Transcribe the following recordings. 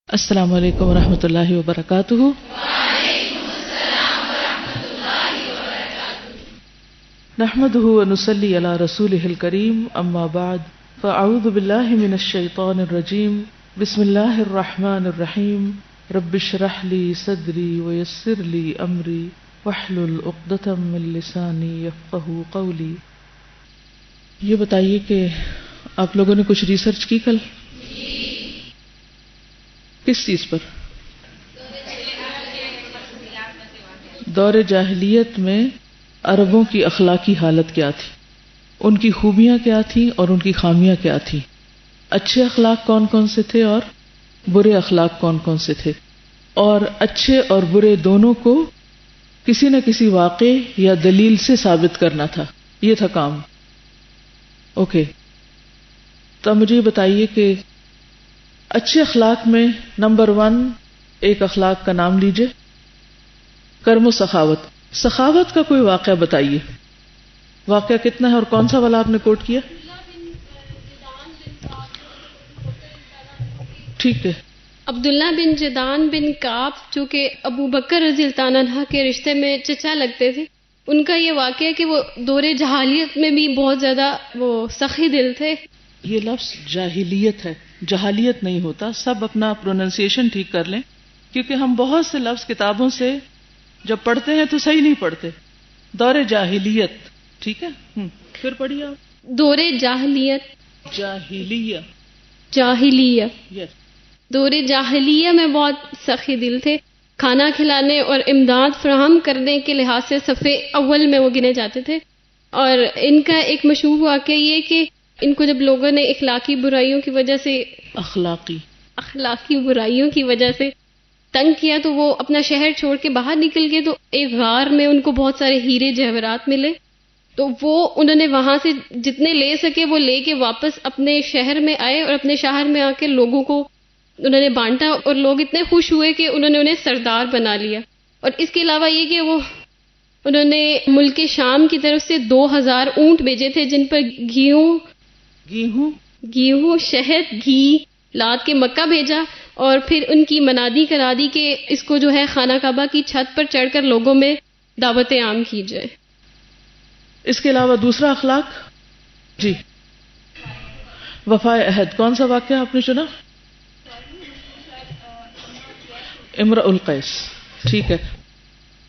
السلام علیکم ورحمۃ اللہ وبرکاتہ۔ نحمده ونصلي على رسوله الكريم اما بعد فاعوذ بالله من الشيطان الرجيم بسم الله الرحمن الرحيم رب اشرح لي صدري ويسر لي امري واحلل عقدة من لساني يفقهوا قولي۔ یہ بتائیے کہ آپ لوگوں نے کچھ ریسرچ کی کل؟ کس چیز پر؟ دور جاہلیت میں عربوں کی اخلاقی حالت کیا تھی، ان کی خوبیاں کیا تھیں اور ان کی خامیاں کیا تھیں، اچھے اخلاق کون کون سے تھے اور برے اخلاق کون کون سے تھے، اور اچھے اور برے دونوں کو کسی نہ کسی واقعے یا دلیل سے ثابت کرنا تھا، یہ تھا کام۔ اوکے، تو مجھے یہ بتائیے کہ اچھے اخلاق میں نمبر 1 ایک اخلاق کا نام لیجئے، کرم و سخاوت۔ سخاوت کا کوئی واقعہ بتائیے، واقعہ کتنا ہے اور کون سا والا آپ نے کوٹ کیا؟ ٹھیک ہے، عبداللہ بن جدعان بن کعب جو کہ ابو بکر رضی اللہ عنہ کے رشتے میں چچا لگتے تھے، ان کا یہ واقعہ کہ وہ دور جہالیت میں بھی بہت زیادہ وہ سخی دل تھے۔ یہ لفظ جاہلیت ہے، جہالیت نہیں ہوتا، سب اپنا پروننسیشن ٹھیک کر لیں، کیونکہ ہم بہت سے لفظ کتابوں سے جب پڑھتے ہیں تو صحیح نہیں پڑھتے۔ دور جاہلیت، ٹھیک ہے، پھر پڑھیے آپ۔ دور جاہلیت، جاہلیہ، جاہلیہ، یس۔ دور جاہلیہ میں بہت سخی دل تھے، کھانا کھلانے اور امداد فراہم کرنے کے لحاظ سے صف اول میں وہ گنے جاتے تھے۔ اور ان کا ایک مشہور واقعہ یہ کہ ان کو جب لوگوں نے اخلاقی برائیوں کی وجہ سے اخلاقی برائیوں کی وجہ سے تنگ کیا تو وہ اپنا شہر چھوڑ کے باہر نکل گئے، تو ایک غار میں ان کو بہت سارے ہیرے جواہرات ملے، تو وہ انہوں نے وہاں سے جتنے لے سکے وہ لے کے واپس اپنے شہر میں آئے اور اپنے شہر میں آ کے لوگوں کو انہوں نے بانٹا، اور لوگ اتنے خوش ہوئے کہ انہوں نے انہیں سردار بنا لیا۔ اور اس کے علاوہ یہ کہ وہ انہوں نے ملک شام کی طرف سے 2000 اونٹ بھیجے تھے جن پر گیہوں، شہد، گھی لاد کے مکہ بھیجا، اور پھر ان کی منادی کرا دی کہ اس کو جو ہے خانہ کعبہ کی چھت پر چڑھ کر لوگوں میں دعوت عام کی جائے۔ اس کے علاوہ دوسرا اخلاق جی، وفائے عہد۔ کون سا واقعہ آپ نے چنا؟ امرؤ القیس، ٹھیک ہے۔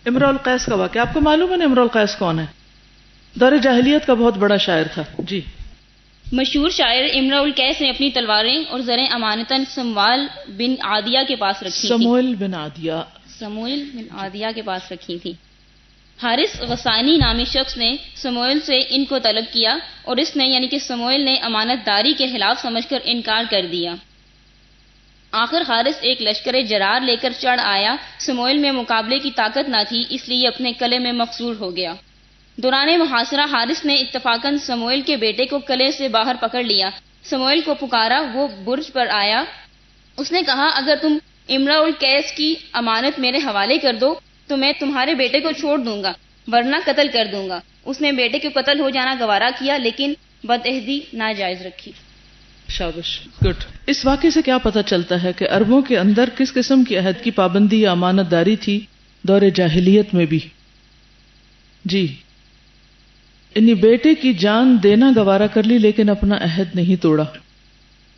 امرؤ القیس کا واقعہ آپ کو معلوم ہے نا؟ امرؤ القیس کون ہے؟ دور جاہلیت کا بہت بڑا شاعر تھا جی۔ مشہور شاعر امرؤ القیس نے اپنی تلواریں اور زریں امانتاً سموال بن عادیہ کے پاس رکھی تھیں۔ سموئیل بن عادیہ کے پاس رکھی تھی۔ حارث غسانی نامی شخص نے سموئیل سے ان کو طلب کیا، اور اس نے یعنی کہ سموئیل نے امانت داری کے خلاف سمجھ کر انکار کر دیا۔ آخر حارث ایک لشکر جرار لے کر چڑھ آیا۔ سموئیل میں مقابلے کی طاقت نہ تھی، اس لیے اپنے قلعے میں مقصور ہو گیا۔ دوران محاصرہ حارث نے اتفاقاً سموئیل کے بیٹے کو قلعے سے باہر پکڑ لیا۔ سموئیل کو پکارا، وہ برج پر آیا۔ اس نے کہا، اگر تم امرؤ القیس کی امانت میرے حوالے کر دو تو میں تمہارے بیٹے کو چھوڑ دوں گا، ورنہ قتل کر دوں گا۔ اس نے بیٹے کے قتل ہو جانا گوارا کیا، لیکن بدعہدی ناجائز رکھی۔ شابش، گڈ۔ اس واقعے سے کیا پتہ چلتا ہے کہ عربوں کے اندر کس قسم کی عہد کی پابندی یا امانت داری تھی دور جاہلیت میں بھی؟ جی، انہی بیٹے کی جان دینا گوارا کر لی لیکن اپنا عہد نہیں توڑا۔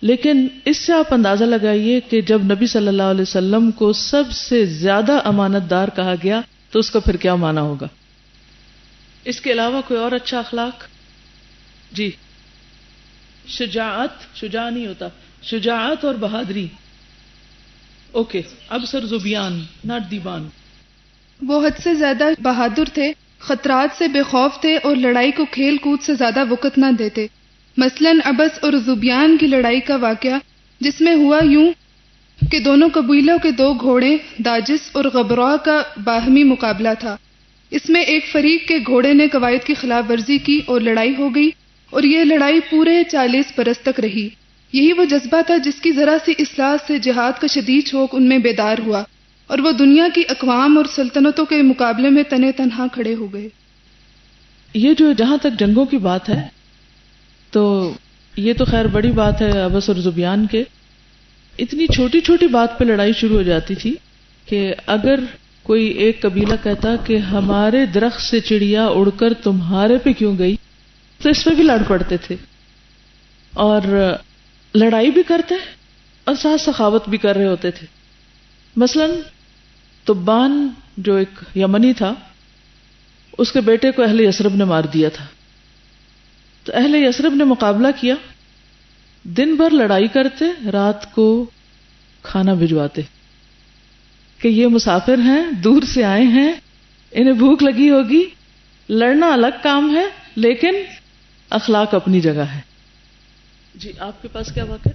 لیکن اس سے آپ اندازہ لگائیے کہ جب نبی صلی اللہ علیہ وسلم کو سب سے زیادہ امانت دار کہا گیا تو اس کا پھر کیا معنی ہوگا؟ اس کے علاوہ کوئی اور اچھا اخلاق؟ جی، شجاع نہیں ہوتا، شجاعت اور بہادری۔ اوکے، اب سر زبیان ناٹ دیبان۔ وہ حد سے زیادہ بہادر تھے، خطرات سے بے خوف تھے اور لڑائی کو کھیل کود سے زیادہ وقت نہ دیتے۔ مثلاً ابس اور زبیان کی لڑائی کا واقعہ، جس میں ہوا یوں کہ دونوں قبیلوں کے 2 گھوڑے داجس اور غبرا کا باہمی مقابلہ تھا۔ اس میں ایک فریق کے گھوڑے نے قواعد کی خلاف ورزی کی اور لڑائی ہو گئی، اور یہ لڑائی پورے 40 برس تک رہی۔ یہی وہ جذبہ تھا جس کی ذرا سی اصلاح سے جہاد کا شدید شوق ان میں بیدار ہوا، اور وہ دنیا کی اقوام اور سلطنتوں کے مقابلے میں تنے تنہا کھڑے ہو گئے۔ یہ جو جہاں تک جنگوں کی بات ہے تو یہ تو خیر بڑی بات ہے ابس اور زبیان کے، اتنی چھوٹی چھوٹی بات پہ لڑائی شروع ہو جاتی تھی کہ اگر کوئی ایک قبیلہ کہتا کہ ہمارے درخت سے چڑیا اڑ کر تمہارے پہ کیوں گئی، تو اس پہ بھی لڑ پڑتے تھے، اور لڑائی بھی کرتے اور ساتھ سخاوت بھی کر رہے ہوتے تھے. مثلاً تبان جو ایک یمنی تھا، اس کے بیٹے کو اہل یثرب نے مار دیا تھا. تو اہل یثرب نے مقابلہ کیا، دن بھر لڑائی کرتے، رات کو کھانا بھجواتے کہ یہ مسافر ہیں، دور سے آئے ہیں، انہیں بھوک لگی ہوگی. لڑنا الگ کام ہے لیکن اخلاق اپنی جگہ ہے. جی آپ کے پاس کیا واقعہ؟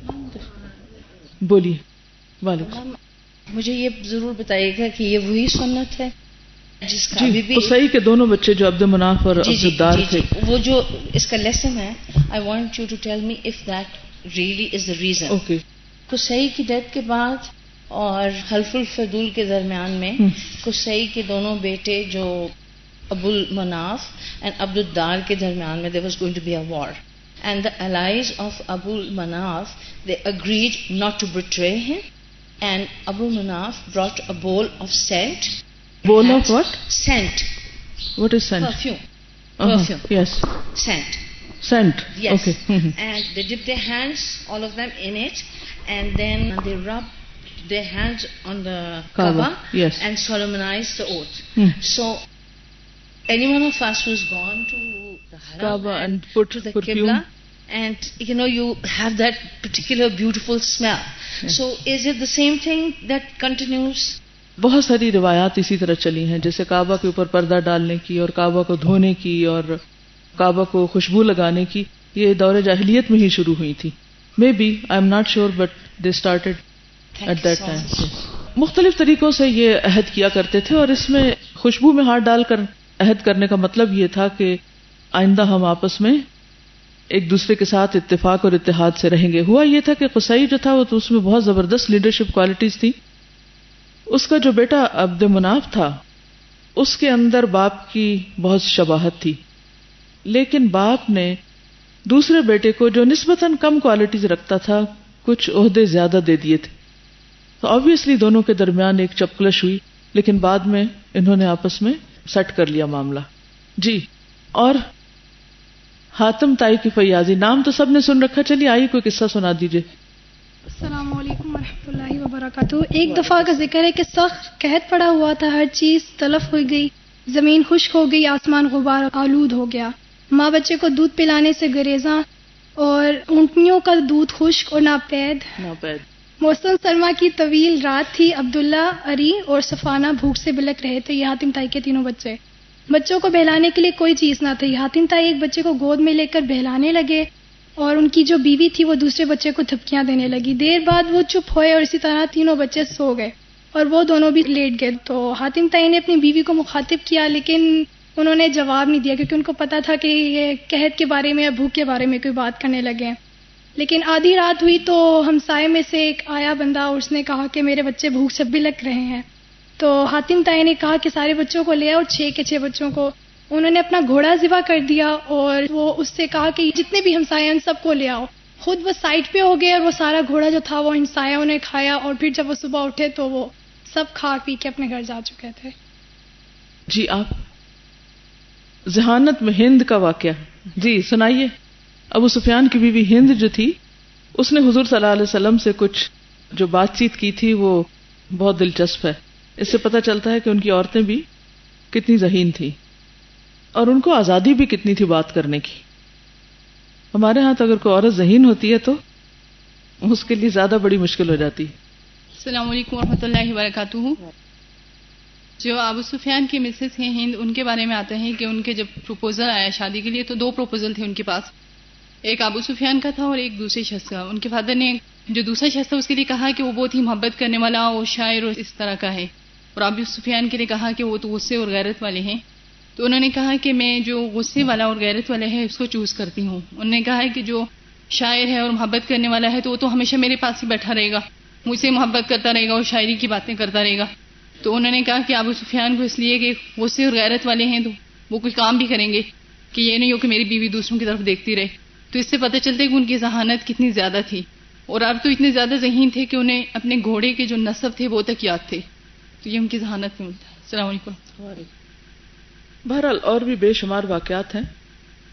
بولیے. وعلیکم. مجھے یہ ضرور بتائیے گا کہ یہ وہی سنت ہے جس کا جی قصی کے دونوں بچے جو عبد مناف اور عبد الدار تھے، وہ جو اس کا لیسن ہے. I want you to tell me if that really is the reason. Okay. Qusay کی ڈیتھ کے بعد اور حلف الفضول کے درمیان میں قصی کے دونوں بیٹے جو ابو المناف اینڈ عبد الدار کے درمیان میں there was going to be a war. And the allies of Abu Manaf, they agreed not to betray him. And Abu Manaf brought a bowl of scent. Bowl of what? Scent. What is scent? Perfume. Perfume. Yes. Scent. Scent. Yes. Okay. And they dipped their hands, all of them, in it, and then they rubbed their hands on the Kaaba. Yes. And solemnized the oath. So any one of us who's gone to the Haram Kaaba and put to the perfume. Qibla, and you have that particular beautiful smell. So is it the same thing that continues? بہت ساری روایات اسی طرح چلی ہیں، جیسے کعبہ کے اوپر پردہ ڈالنے کی اور کعبہ کو دھونے کی اور کعبہ کو خوشبو لگانے کی، یہ دور جاہلیت میں ہی شروع ہوئی تھی. Maybe I am not sure but they started at that time. مختلف طریقوں سے یہ عہد کیا کرتے تھے، اور اس میں خوشبو میں ہاتھ ڈال کر عہد کرنے کا مطلب یہ تھا کہ آئندہ ہم آپس میں ایک دوسرے کے ساتھ اتفاق اور اتحاد سے رہیں گے. ہوا یہ تھا کہ قصی جو تھا وہ تو اس میں بہت زبردست لیڈرشپ کوالٹیز تھی. اس کا جو بیٹا عبد مناف تھا اس کے اندر باپ کی بہت شباہت تھی، لیکن باپ نے دوسرے بیٹے کو جو نسبتاً کم کوالٹیز رکھتا تھا کچھ عہدے زیادہ دے دیے تھے. تو آبویسلی دونوں کے درمیان ایک چپکلش ہوئی، لیکن بعد میں انہوں نے آپس میں سیٹ کر لیا معاملہ. جی. اور حاتم تائی کی فیاضی نام تو سب نے سن رکھا، چلیے آئیے کوئی قصہ سنا دیجیے. السلام علیکم ورحمۃ اللہ وبرکاتہ. ایک دفعہ کا ذکر ہے کہ سخت قحط پڑا ہوا تھا، ہر چیز تلف ہو گئی، زمین خشک ہو گئی، آسمان غبار آلود ہو گیا. ماں بچے کو دودھ پلانے سے گریزاں اور اونٹنیوں کا دودھ خشک اور ناپید. موسم سرما کی طویل رات تھی. عبداللہ، عری اور صفانہ بھوک سے بلک رہے تھے. یہ حاتم تائی کے تینوں بچے. بچوں کو بہلانے کے لیے کوئی چیز نہ تھی. حاتم تائی ایک بچے کو گود میں لے کر بہلانے لگے اور ان کی جو بیوی تھی وہ دوسرے بچے کو تھپکیاں دینے لگی. دیر بعد وہ چپ ہوئے اور اسی طرح تینوں بچے سو گئے اور وہ دونوں بھی لیٹ گئے. تو حاتم تائی نے اپنی بیوی کو مخاطب کیا، لیکن انہوں نے جواب نہیں دیا کیونکہ ان کو پتا تھا کہ یہ قحط کے بارے میں یا بھوک کے بارے میں کوئی بات کرنے لگے. لیکن آدھی رات ہوئی تو ہمسائے میں سے ایک آیا بندہ اور اس نے کہا کہ میرے بچے بھوک سے بلک رہے ہیں. تو حاتم تائی نے کہا کہ سارے بچوں کو لے آؤ، 6 کے 6 بچوں کو. انہوں نے اپنا گھوڑا ذبح کر دیا اور وہ اس سے کہا کہ جتنے بھی ہمسائے ہیں ان سب کو لے آؤ. خود وہ سائڈ پہ ہو گئے اور وہ سارا گھوڑا جو تھا وہ ہمسایوں نے کھایا، اور پھر جب وہ صبح اٹھے تو وہ سب کھا پی کے اپنے گھر جا چکے تھے. جی آپ ذہانت میں ہند کا واقعہ جی سنائیے. ابو سفیان کی بیوی ہند جو تھی اس نے حضور صلی اللہ علیہ وسلم سے کچھ جو بات چیت کی تھی وہ بہت دلچسپ ہے. اس سے پتہ چلتا ہے کہ ان کی عورتیں بھی کتنی ذہین تھیں اور ان کو آزادی بھی کتنی تھی بات کرنے کی. ہمارے ہاں تو اگر کوئی عورت ذہین ہوتی ہے تو اس کے لیے زیادہ بڑی مشکل ہو جاتی. السلام علیکم ورحمۃ اللہ وبرکاتہ. جو ابو سفیان کی مسز ہیں ہند، ان کے بارے میں آتا ہے کہ ان کے جب پروپوزل آیا شادی کے لیے تو 2 پروپوزل تھے ان کے پاس. ایک ابو سفیان کا تھا اور ایک دوسرے شخص کا. ان کے فادر نے جو دوسرا شخص تھا اس کے لیے کہا کہ وہ بہت ہی محبت کرنے والا اور شاعر اور اس طرح کا ہے، اور ابو سفیان کے لیے کہا کہ وہ تو غصے اور غیرت والے ہیں. تو انہوں نے کہا کہ میں جو غصے والا اور غیرت والا ہے اس کو چوز کرتی ہوں. انہوں نے کہا کہ جو شاعر ہے اور محبت کرنے والا ہے تو وہ تو ہمیشہ میرے پاس ہی بیٹھا رہے گا، مجھ سے محبت کرتا رہے گا اور شاعری کی باتیں کرتا رہے گا. تو انہوں نے کہا کہ ابو سفیان کو اس لیے کہ غصے اور غیرت والے ہیں تو وہ کوئی کام بھی کریں گے، کہ یہ نہیں ہو کہ میری بیوی دوسروں کی طرف دیکھتی رہے. تو اس سے پتہ چلتا ہے کہ ان کی ذہانت کتنی زیادہ تھی. اور اب تو اتنے زیادہ ذہین تھے کہ انہیں اپنے گھوڑے کے جو نسب تھے وہ تک یاد تھے. تو یہ ان کی ذہانت میں ملتا ہے. السلام علیکم. بہرحال اور بھی بے شمار واقعات ہیں،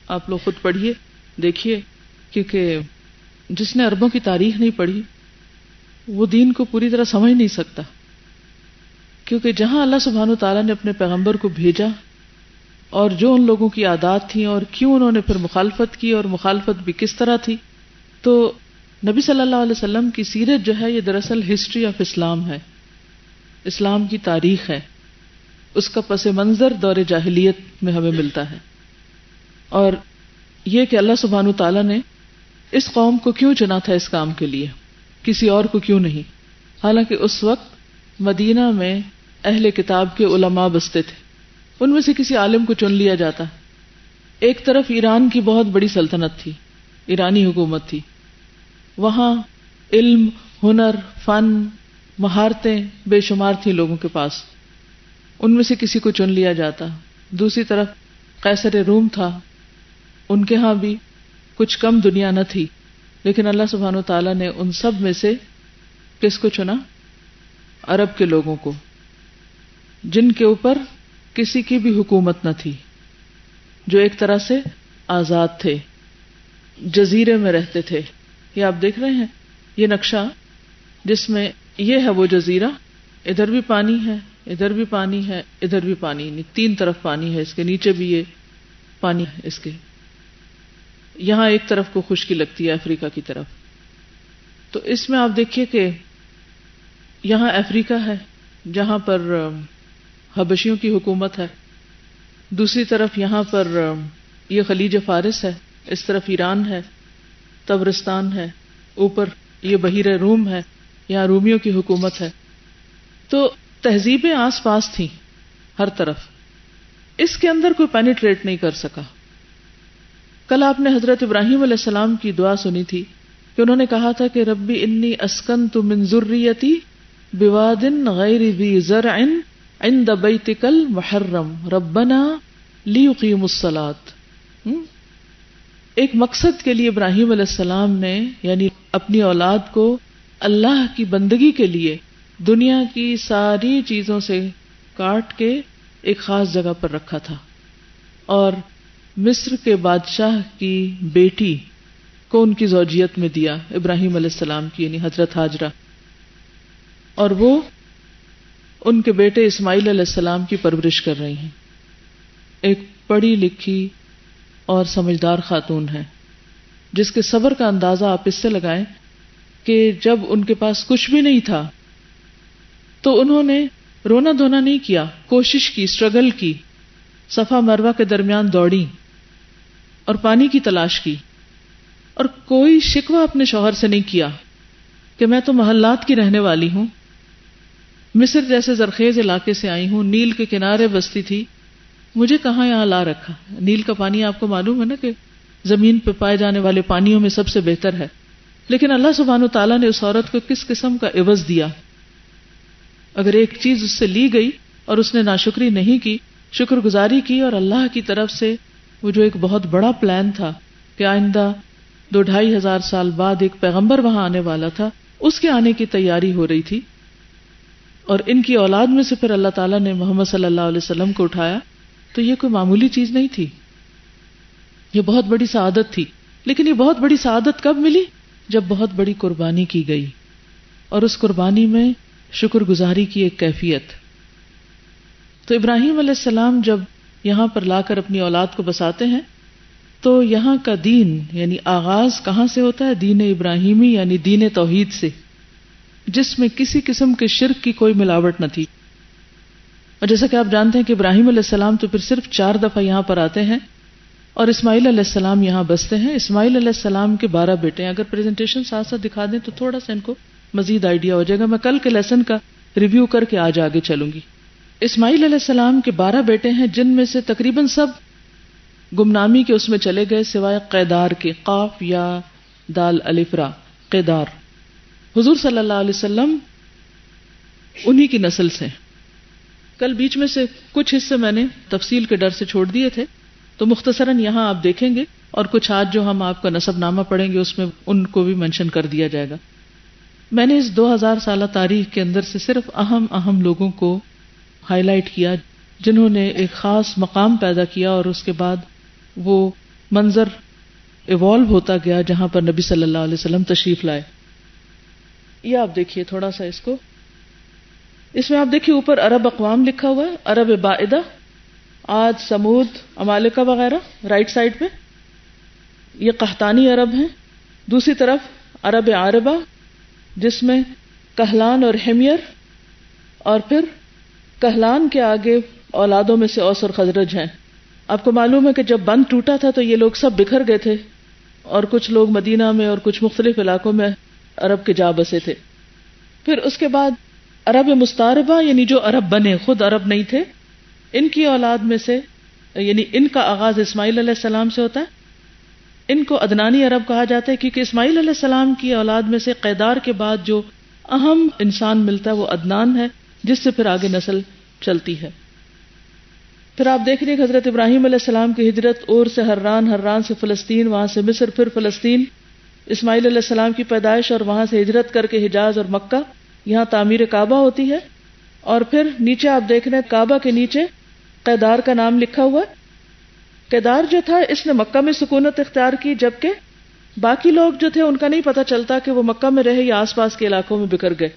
آپ لوگ خود پڑھیے دیکھیے، کیونکہ جس نے عربوں کی تاریخ نہیں پڑھی وہ دین کو پوری طرح سمجھ نہیں سکتا. کیونکہ جہاں اللہ سبحانہ وتعالیٰ نے اپنے پیغمبر کو بھیجا اور جو ان لوگوں کی عادات تھیں اور کیوں انہوں نے پھر مخالفت کی اور مخالفت بھی کس طرح تھی، تو نبی صلی اللہ علیہ وسلم کی سیرت جو ہے یہ دراصل ہسٹری آف اسلام ہے، اسلام کی تاریخ ہے. اس کا پس منظر دور جاہلیت میں ہمیں ملتا ہے. اور یہ کہ اللہ سبحانہ وتعالیٰ نے اس قوم کو کیوں چنا تھا اس کام کے لیے، کسی اور کو کیوں نہیں. حالانکہ اس وقت مدینہ میں اہل کتاب کے علماء بستے تھے، ان میں سے کسی عالم کو چن لیا جاتا. ایک طرف ایران کی بہت بڑی سلطنت تھی، ایرانی حکومت تھی، وہاں علم، ہنر، فن، مہارتیں بے شمار تھیں لوگوں کے پاس، ان میں سے کسی کو چن لیا جاتا. دوسری طرف قیصر روم تھا، ان کے ہاں بھی کچھ کم دنیا نہ تھی، لیکن اللہ سبحانہ وتعالیٰ نے ان سب میں سے کس کو چنا؟ عرب کے لوگوں کو، جن کے اوپر کسی کی بھی حکومت نہ تھی، جو ایک طرح سے آزاد تھے، جزیرے میں رہتے تھے. یہ آپ دیکھ رہے ہیں یہ نقشہ، جس میں یہ ہے وہ جزیرہ، ادھر بھی پانی ہے، ادھر بھی پانی ہے، ادھر بھی پانی، تین طرف پانی ہے، اس کے نیچے بھی یہ پانی ہے. اس کے یہاں ایک طرف کو خشکی لگتی ہے افریقہ کی طرف. تو اس میں آپ دیکھیے کہ یہاں افریقہ ہے جہاں پر حبشیوں کی حکومت ہے، دوسری طرف یہاں پر یہ خلیج فارس ہے، اس طرف ایران ہے، تبرستان ہے، اوپر یہ بحیرہ روم ہے، یہاں رومیوں کی حکومت ہے. تو تہذیبیں آس پاس تھیں ہر طرف، اس کے اندر کوئی پینیٹریٹ نہیں کر سکا. کل آپ نے حضرت ابراہیم علیہ السلام کی دعا سنی تھی کہ انہوں نے کہا تھا کہ ربی انی اسکنت من ذریتی بواد غیر ذی زرع عند بیتک المحرم ربنا لیقیموا الصلاۃ. ایک مقصد کے لیے ابراہیم علیہ السلام نے یعنی اپنی اولاد کو اللہ کی بندگی کے لیے دنیا کی ساری چیزوں سے کاٹ کے ایک خاص جگہ پر رکھا تھا، اور مصر کے بادشاہ کی بیٹی کو ان کی زوجیت میں دیا، ابراہیم علیہ السلام کی یعنی حضرت ہاجرہ، اور وہ ان کے بیٹے اسماعیل علیہ السلام کی پرورش کر رہی ہیں. ایک پڑھی لکھی اور سمجھدار خاتون ہے جس کے صبر کا اندازہ آپ اس سے لگائیں کہ جب ان کے پاس کچھ بھی نہیں تھا تو انہوں نے رونا دھونا نہیں کیا، کوشش کی، اسٹرگل کی، صفا مروہ کے درمیان دوڑی اور پانی کی تلاش کی، اور کوئی شکوہ اپنے شوہر سے نہیں کیا کہ میں تو محلات کی رہنے والی ہوں، مصر جیسے زرخیز علاقے سے آئی ہوں، نیل کے کنارے بستی تھی، مجھے کہاں یہاں لا رکھا. نیل کا پانی آپ کو معلوم ہے نا کہ زمین پہ پائے جانے والے پانیوں میں سب سے بہتر ہے، لیکن اللہ سبحانہ وتعالیٰ نے اس عورت کو کس قسم کا عوض دیا. اگر ایک چیز اس سے لی گئی اور اس نے ناشکری نہیں کی، شکر گزاری کی، اور اللہ کی طرف سے وہ جو ایک بہت بڑا پلان تھا کہ آئندہ 2-2.5 ہزار سال بعد ایک پیغمبر وہاں آنے والا تھا، اس کے آنے کی تیاری ہو رہی تھی، اور ان کی اولاد میں سے پھر اللہ تعالیٰ نے محمد صلی اللہ علیہ وسلم کو اٹھایا. تو یہ کوئی معمولی چیز نہیں تھی، یہ بہت بڑی سعادت تھی. لیکن یہ بہت بڑی سعادت کب ملی؟ جب بہت بڑی قربانی کی گئی، اور اس قربانی میں شکر گزاری کی ایک کیفیت. تو ابراہیم علیہ السلام جب یہاں پر لا کر اپنی اولاد کو بساتے ہیں تو یہاں کا دین یعنی آغاز کہاں سے ہوتا ہے؟ دین ابراہیمی یعنی دین توحید سے، جس میں کسی قسم کے شرک کی کوئی ملاوٹ نہ تھی. اور جیسا کہ آپ جانتے ہیں کہ ابراہیم علیہ السلام تو پھر صرف 4 دفعہ یہاں پر آتے ہیں، اور اسماعیل علیہ السلام یہاں بستے ہیں. اسماعیل علیہ السلام کے 12 بیٹے ہیں. اگر پریزنٹیشن ساتھ ساتھ دکھا دیں تو تھوڑا سا ان کو مزید آئیڈیا ہو جائے گا. میں کل کے لیسن کا ریویو کر کے آج آگے چلوں گی. اسماعیل علیہ السلام کے 12 بیٹے ہیں، جن میں سے تقریباً سب گمنامی کے اس میں چلے گئے سوائے قیدار کے، قاف یا دال الف را، قیدار. حضور صلی اللہ علیہ وسلم انہی کی نسل سے. کل بیچ میں سے کچھ حصے میں نے تفصیل کے ڈر سے چھوڑ دیے تھے، تو مختصراً یہاں آپ دیکھیں گے اور کچھ آج جو ہم آپ کا نسب نامہ پڑھیں گے اس میں ان کو بھی منشن کر دیا جائے گا. میں نے اس 2000 سالہ تاریخ کے اندر سے صرف اہم لوگوں کو ہائی لائٹ کیا جنہوں نے ایک خاص مقام پیدا کیا اور اس کے بعد وہ منظر ایوالو ہوتا گیا جہاں پر نبی صلی اللہ علیہ وسلم تشریف لائے. یہ آپ دیکھیے تھوڑا سا اس میں آپ دیکھیے اوپر عرب اقوام لکھا ہوا ہے, عرب بائدہ, عاد, سمود, عمالقہ وغیرہ رائٹ سائڈ پہ. یہ قحطانی عرب ہیں. دوسری طرف عرب عاربہ جس میں کہلان اور حمیر, اور پھر کہلان کے آگے اولادوں میں سے اوس اور خزرج ہیں. آپ کو معلوم ہے کہ جب بند ٹوٹا تھا تو یہ لوگ سب بکھر گئے تھے اور کچھ لوگ مدینہ میں اور کچھ مختلف علاقوں میں عرب کے جا بسے تھے. پھر اس کے بعد عرب مستعربہ یعنی جو عرب بنے خود عرب نہیں تھے, ان کی اولاد میں سے یعنی ان کا آغاز اسماعیل علیہ السلام سے ہوتا ہے. ان کو عدنانی عرب کہا جاتا ہے کیونکہ اسماعیل علیہ السلام کی اولاد میں سے قیدار کے بعد جو اہم انسان ملتا ہے وہ عدنان ہے جس سے پھر آگے نسل چلتی ہے. پھر آپ دیکھ رہے ہیں حضرت ابراہیم علیہ السلام کی ہجرت اور سے حران سے فلسطین, وہاں سے مصر, پھر فلسطین, اسماعیل علیہ السلام کی پیدائش اور وہاں سے ہجرت کر کے حجاز اور مکہ, یہاں تعمیر کعبہ ہوتی ہے. اور پھر نیچے آپ دیکھ رہے ہیں کعبہ کے نیچے قیدار کا نام لکھا ہوا ہے. قیدار جو تھا اس نے مکہ میں سکونت اختیار کی, جبکہ باقی لوگ جو تھے ان کا نہیں پتہ چلتا کہ وہ مکہ میں رہے یا آس پاس کے علاقوں میں بکھر گئے.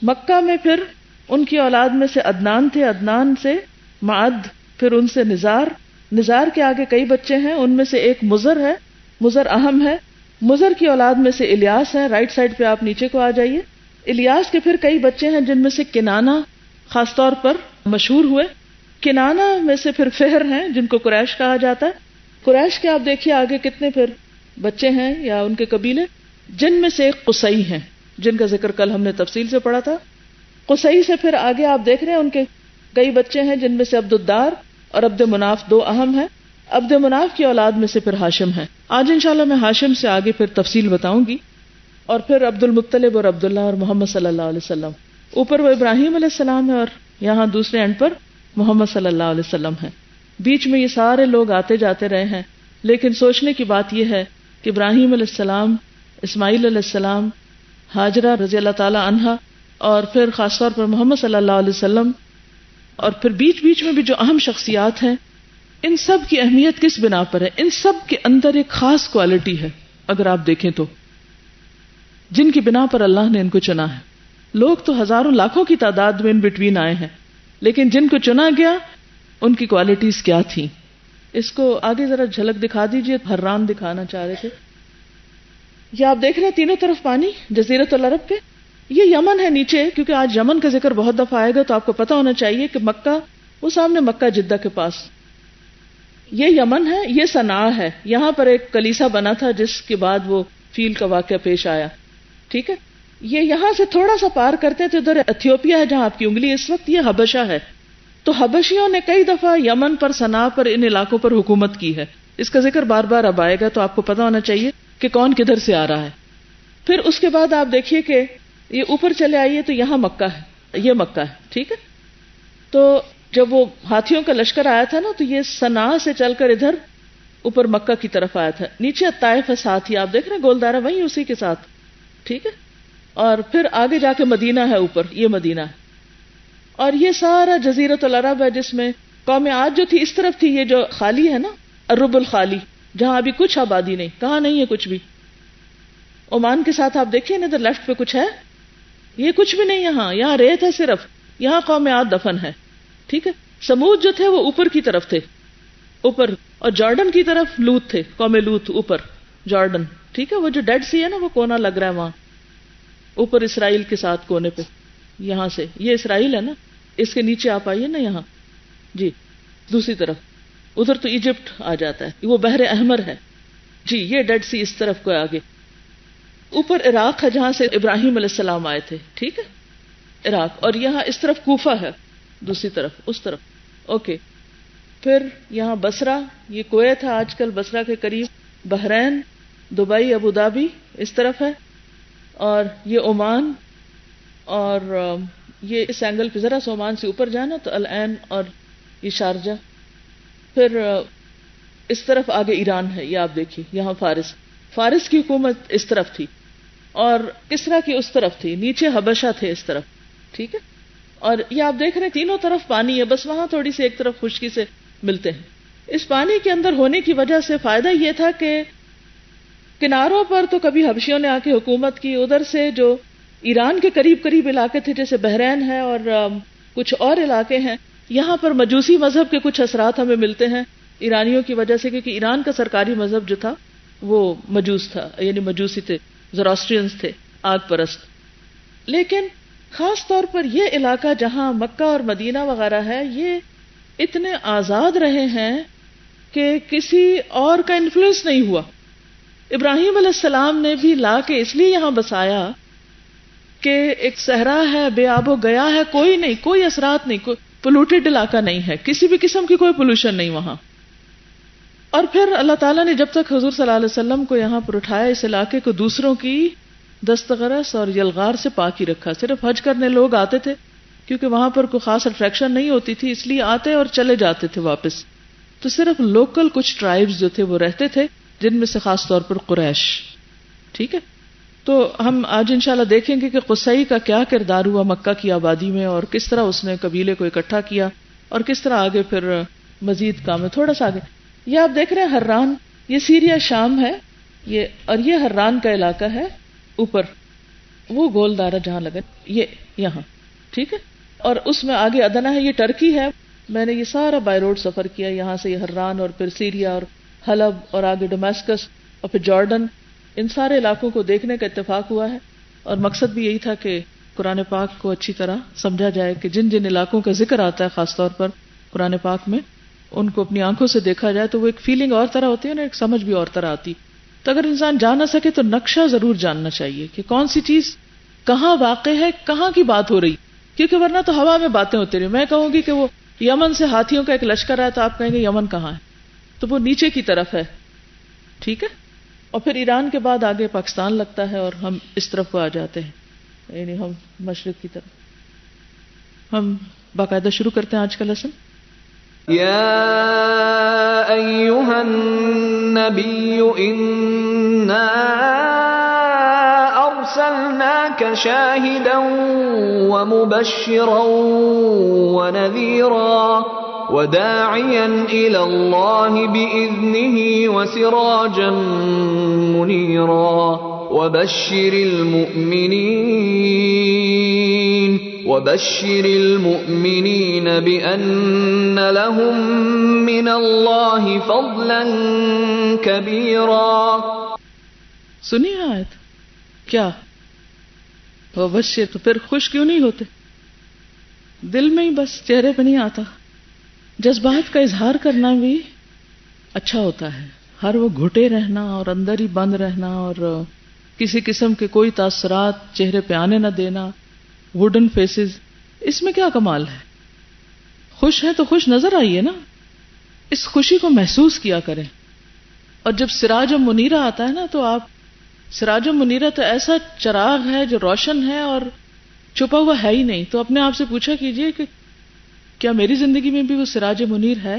مکہ میں پھر ان کی اولاد میں سے عدنان تھے, عدنان سے معد, پھر ان سے نزار کے آگے کئی بچے ہیں, ان میں سے ایک مزر ہے, مزر اہم ہے. مزر کی اولاد میں سے الیاس ہے, رائٹ سائڈ پہ آپ نیچے کو آ جائیے. الیاس کے پھر کئی بچے ہیں جن میں سے کنانہ خاص طور پر مشہور ہوئے. کنانہ میں سے پھر فہر ہیں جن کو قریش کہا جاتا ہے. قریش کے آپ دیکھیے آگے کتنے پھر بچے ہیں یا ان کے قبیلے, جن میں سے ایک قصی ہیں جن کا ذکر کل ہم نے تفصیل سے پڑھا تھا. قصی سے پھر آگے آپ دیکھ رہے ہیں ان کے کئی بچے ہیں جن میں سے عبد الدار اور عبد مناف دو اہم ہیں. عبد مناف کی اولاد میں سے پھر ہاشم ہیں. آج انشاءاللہ میں ہاشم سے آگے پھر تفصیل بتاؤں گی. اور پھر عبد المطلب اور عبداللہ اور محمد صلی اللہ علیہ وسلم. اوپر وہ ابراہیم علیہ السلام ہے اور یہاں دوسرے اینڈ پر محمد صلی اللہ علیہ وسلم ہے. بیچ میں یہ سارے لوگ آتے جاتے رہے ہیں, لیکن سوچنے کی بات یہ ہے کہ ابراہیم علیہ السلام, اسماعیل علیہ السلام, ہاجرہ رضی اللہ تعالی عنہا, اور پھر خاص طور پر محمد صلی اللہ علیہ وسلم, اور پھر بیچ میں بھی جو اہم شخصیات ہیں, ان سب کی اہمیت کس بنا پر ہے؟ ان سب کے اندر ایک خاص کوالٹی ہے اگر آپ دیکھیں تو, جن کی بنا پر اللہ نے ان کو چنا ہے. لوگ تو ہزاروں لاکھوں کی تعداد میں ان بٹوین آئے ہیں, لیکن جن کو چنا گیا ان کی کوالٹیز کیا تھیں. اس کو آگے ذرا جھلک دکھا دیجئے, حران دکھانا چاہ رہے تھے. یہ آپ دیکھ رہے ہیں تینوں طرف پانی جزیرۃ العرب کے. یہ یمن ہے نیچے, کیونکہ آج یمن کا ذکر بہت دفعہ آئے گا تو آپ کو پتا ہونا چاہیے کہ مکہ, وہ سامنے مکہ جدہ کے پاس یہ یمن ہے. یہ صنعاء ہے, یہاں پر ایک کلیسا بنا تھا جس کے بعد وہ فیل کا واقعہ پیش آیا. ٹھیک ہے, یہ یہاں سے تھوڑا سا پار کرتے ہیں تو ادھر ایتھیوپیا ہے جہاں آپ کی انگلی اس وقت, یہ حبشہ ہے. تو حبشیوں نے کئی دفعہ یمن پر, صنعاء پر, ان علاقوں پر حکومت کی ہے. اس کا ذکر بار بار اب آئے گا تو آپ کو پتا ہونا چاہیے کہ کون کدھر سے آ رہا ہے. پھر اس کے بعد آپ دیکھیے کہ یہ اوپر چلے آئیے تو یہاں مکہ ہے, یہ مکہ ہے. ٹھیک ہے, تو جب وہ ہاتھیوں کا لشکر آیا تھا نا تو یہ صنعاء سے چل کر ادھر اوپر مکہ کی طرف آیا تھا. نیچے طائف ہے ساتھ ہی, آپ دیکھ رہے ہیں گولدارہ وہیں اسی کے ساتھ. ٹھیک ہے, اور پھر آگے جا کے مدینہ ہے اوپر, یہ مدینہ ہے. اور یہ سارا جزیرۃ العرب ہے جس میں قوم عاد جو تھی اس طرف تھی, یہ جو خالی ہے نا الرب الخالی, جہاں ابھی کچھ آبادی نہیں, کہاں نہیں ہے کچھ بھی. عمان کے ساتھ آپ دیکھیے نا ادھر لیفٹ پہ کچھ ہے, یہ کچھ بھی نہیں, یہاں ریت ہے صرف, یہاں قوم عاد دفن ہے. ٹھیک ہے, سمود جو تھے وہ اوپر کی طرف تھے, اوپر, اور جارڈن کی طرف لوط تھے, قوم لوط اوپر جارڈن. ٹھیک ہے, وہ جو ڈیڈ سی ہے نا وہ کونا لگ رہا ہے وہاں اوپر اسرائیل کے ساتھ کونے پہ, یہاں سے یہ اسرائیل ہے نا, اس کے نیچے آپ آئیے نا یہاں, جی دوسری طرف ادھر تو ایجپٹ آ جاتا ہے, وہ بحر احمر ہے. جی یہ ڈیڈ سی اس طرف کو آگے. اوپر عراق ہے جہاں سے ابراہیم علیہ السلام آئے تھے. ٹھیک ہے, عراق, اور یہاں اس طرف کوفہ ہے, دوسری طرف اس طرف. اوکے, پھر یہاں بصرہ, یہ کویت ہے آج کل بصرہ کے قریب, بحرین, دبئی, ابو دھابی اس طرف ہے, اور یہ عمان, اور یہ اس اینگل پہ ذرا سا عمان سے اوپر جانا تو العین اور یہ شارجہ. پھر اس طرف آگے ایران ہے، یہ آپ دیکھیے، یہاں فارس کی حکومت اس طرف تھی اور کسرا کی اس طرف تھی، نیچے حبشہ تھے اس طرف، ٹھیک ہے. اور یہ آپ دیکھ رہے ہیں تینوں طرف پانی ہے، بس وہاں تھوڑی سی ایک طرف خشکی سے ملتے ہیں. اس پانی کے اندر ہونے کی وجہ سے فائدہ یہ تھا کہ کناروں پر تو کبھی حبشیوں نے آ کے حکومت کی، ادھر سے جو ایران کے قریب علاقے تھے جیسے بحرین ہے اور کچھ اور علاقے ہیں، یہاں پر مجوسی مذہب کے کچھ اثرات ہمیں ملتے ہیں ایرانیوں کی وجہ سے، کیونکہ ایران کا سرکاری مذہب جو تھا وہ مجوس تھا، یعنی مجوسی تھے، زوراسٹرینز تھے، آگ پرست. لیکن خاص طور پر یہ علاقہ جہاں مکہ اور مدینہ وغیرہ ہے، یہ اتنے آزاد رہے ہیں کہ کسی اور کا انفلوئنس نہیں ہوا. ابراہیم علیہ السلام نے بھی لا کے اس لیے یہاں بسایا کہ ایک صحرا ہے، بے آب و گیا ہے، کوئی نہیں، کوئی اثرات نہیں، کوئی پولوٹیڈ علاقہ نہیں ہے، کسی بھی قسم کی کوئی پولوشن نہیں وہاں. اور پھر اللہ تعالیٰ نے جب تک حضور صلی اللہ علیہ وسلم کو یہاں پر اٹھایا، اس علاقے کو دوسروں کی دستغرس اور یلغار سے پاک ہی رکھا. صرف حج کرنے لوگ آتے تھے کیونکہ وہاں پر کوئی خاص اٹریکشن نہیں ہوتی تھی، اس لیے آتے اور چلے جاتے تھے واپس. تو صرف لوکل کچھ ٹرائبز جو تھے وہ رہتے تھے، جن میں سے خاص طور پر قریش. ٹھیک ہے، تو ہم آج انشاءاللہ دیکھیں گے کہ قصی کا کیا کردار ہوا مکہ کی آبادی میں، اور کس طرح اس نے قبیلے کو اکٹھا کیا، اور کس طرح آگے پھر مزید کام ہے. تھوڑا سا آگے یہ آپ دیکھ رہے ہیں حران، یہ سیریا شام ہے یہ، اور یہ حران کا علاقہ ہے اوپر، وہ گول دارہ جہاں لگا یہ یہاں، ٹھیک ہے. اور اس میں آگے ادنا ہے، یہ ٹرکی ہے. میں نے یہ سارا بائی روڈ سفر کیا، یہاں سے یہ حران اور پھر سیریا اور حلب اور آگے ڈماسکس اور پھر جارڈن، ان سارے علاقوں کو دیکھنے کا اتفاق ہوا ہے. اور مقصد بھی یہی تھا کہ قرآن پاک کو اچھی طرح سمجھا جائے کہ جن جن علاقوں کا ذکر آتا ہے خاص طور پر قرآن پاک میں، ان کو اپنی آنکھوں سے دیکھا جائے تو وہ ایک فیلنگ اور طرح ہوتی ہے نا، ایک سمجھ بھی اور طرح آتی. تو اگر انسان جان نہ سکے تو نقشہ ضرور جاننا چاہیے کہ کون سی چیز کہاں واقع ہے، کہاں کی بات ہو رہی، کیونکہ ورنہ تو ہوا میں باتیں ہوتی رہی. میں کہوں گی کہ وہ یمن سے ہاتھیوں کا ایک لشکر ہے تو آپ کہیں گے یمن کہاں ہے، تو وہ نیچے کی طرف ہے، ٹھیک ہے. اور پھر ایران کے بعد آگے پاکستان لگتا ہے اور ہم اس طرف کو آ جاتے ہیں، یعنی ہم مشرق کی طرف. ہم باقاعدہ شروع کرتے ہیں آج کا لیسن. یا ایھا النبی انا ارسلناک شاہدا ومبشرا ونذیرا وداعیا الی اللہ بإذنہ وسراجا منیرا وبشر المؤمنین بأن لهم من اللہ فضلا کبیرا. سنیے آیت کیا وبشر، تو پھر خوش کیوں نہیں ہوتے؟ دل میں ہی بس، چہرے پہ نہیں آتا. جذبات کا اظہار کرنا بھی اچھا ہوتا ہے، ہر وہ گھٹے رہنا اور اندر ہی بند رہنا اور کسی قسم کے کوئی تاثرات چہرے پہ آنے نہ دینا، ووڈن فیسز، اس میں کیا کمال ہے؟ خوش ہے تو خوش نظر آئیے نا، اس خوشی کو محسوس کیا کریں. اور جب سراج منیرہ آتا ہے نا، تو آپ سراج منیرہ تو ایسا چراغ ہے جو روشن ہے اور چھپا ہوا ہے ہی نہیں. تو اپنے آپ سے پوچھا کیجئے کہ کیا میری زندگی میں بھی وہ سراج منیر ہے؟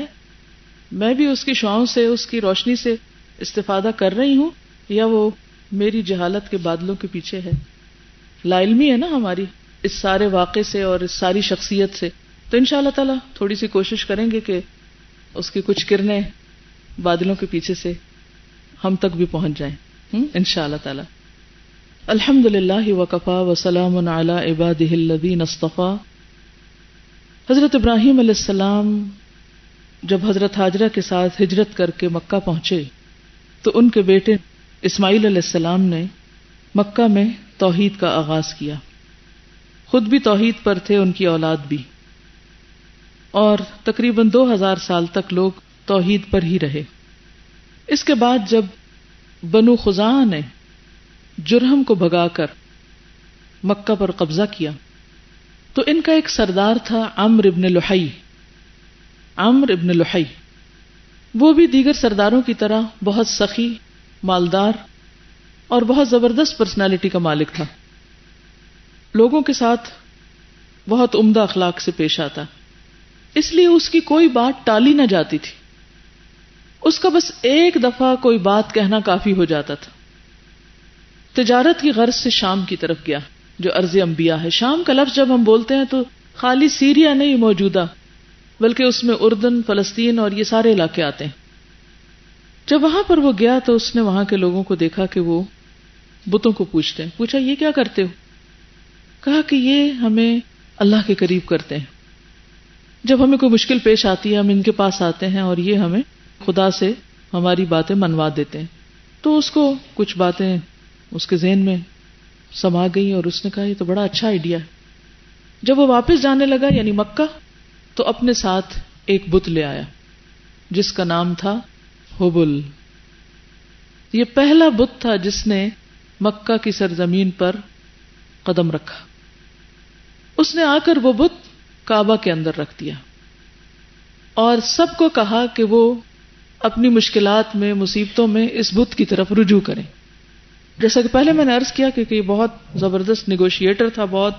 میں بھی اس کی شعاؤں سے، اس کی روشنی سے استفادہ کر رہی ہوں، یا وہ میری جہالت کے بادلوں کے پیچھے ہے؟ لا علمی ہے نا ہماری اس سارے واقعے سے اور اس ساری شخصیت سے. تو انشاءاللہ تعالی تھوڑی سی کوشش کریں گے کہ اس کی کچھ کرنیں بادلوں کے پیچھے سے ہم تک بھی پہنچ جائیں انشاءاللہ تعالی. الحمدللہ وکفا وسلام علی عبادہ الذین اصطفی. حضرت ابراہیم علیہ السلام جب حضرت ہاجرہ کے ساتھ ہجرت کر کے مکہ پہنچے تو ان کے بیٹے اسماعیل علیہ السلام نے مکہ میں توحید کا آغاز کیا. خود بھی توحید پر تھے، ان کی اولاد بھی، اور تقریباً 2000 سال تک لوگ توحید پر ہی رہے. اس کے بعد جب بنو خزاعہ نے جرہم کو بھگا کر مکہ پر قبضہ کیا تو ان کا ایک سردار تھا عمرو ابن لحی. عمرو ابن لحی وہ بھی دیگر سرداروں کی طرح بہت سخی، مالدار اور بہت زبردست پرسنالٹی کا مالک تھا. لوگوں کے ساتھ بہت عمدہ اخلاق سے پیش آتا، اس لیے اس کی کوئی بات ٹالی نہ جاتی تھی. اس کا بس ایک دفعہ کوئی بات کہنا کافی ہو جاتا تھا. تجارت کی غرض سے شام کی طرف گیا جو ارض انبیاء ہے. شام کا لفظ جب ہم بولتے ہیں تو خالی سیریا نہیں موجودہ بلکہ اس میں اردن، فلسطین اور یہ سارے علاقے آتے ہیں. جب وہاں پر وہ گیا تو اس نے وہاں کے لوگوں کو دیکھا کہ وہ بتوں کو پوچھتے ہیں. پوچھا یہ کیا کرتے ہو؟ کہا کہ یہ ہمیں اللہ کے قریب کرتے ہیں. جب ہمیں کوئی مشکل پیش آتی ہے ہم ان کے پاس آتے ہیں اور یہ ہمیں خدا سے ہماری باتیں منوا دیتے ہیں. تو اس کو کچھ باتیں اس کے ذہن میں سما گئی اور اس نے کہا یہ تو بڑا اچھا آئیڈیا ہے. جب وہ واپس جانے لگا یعنی مکہ تو اپنے ساتھ ایک بت لے آیا جس کا نام تھا حبل. یہ پہلا بت تھا جس نے مکہ کی سرزمین پر قدم رکھا. اس نے آ کر وہ بت کعبہ کے اندر رکھ دیا اور سب کو کہا کہ وہ اپنی مشکلات میں، مصیبتوں میں اس بت کی طرف رجوع کریں. جیسا کہ پہلے میں نے عرض کیا کہ یہ بہت زبردست نیگوشیٹر تھا، بہت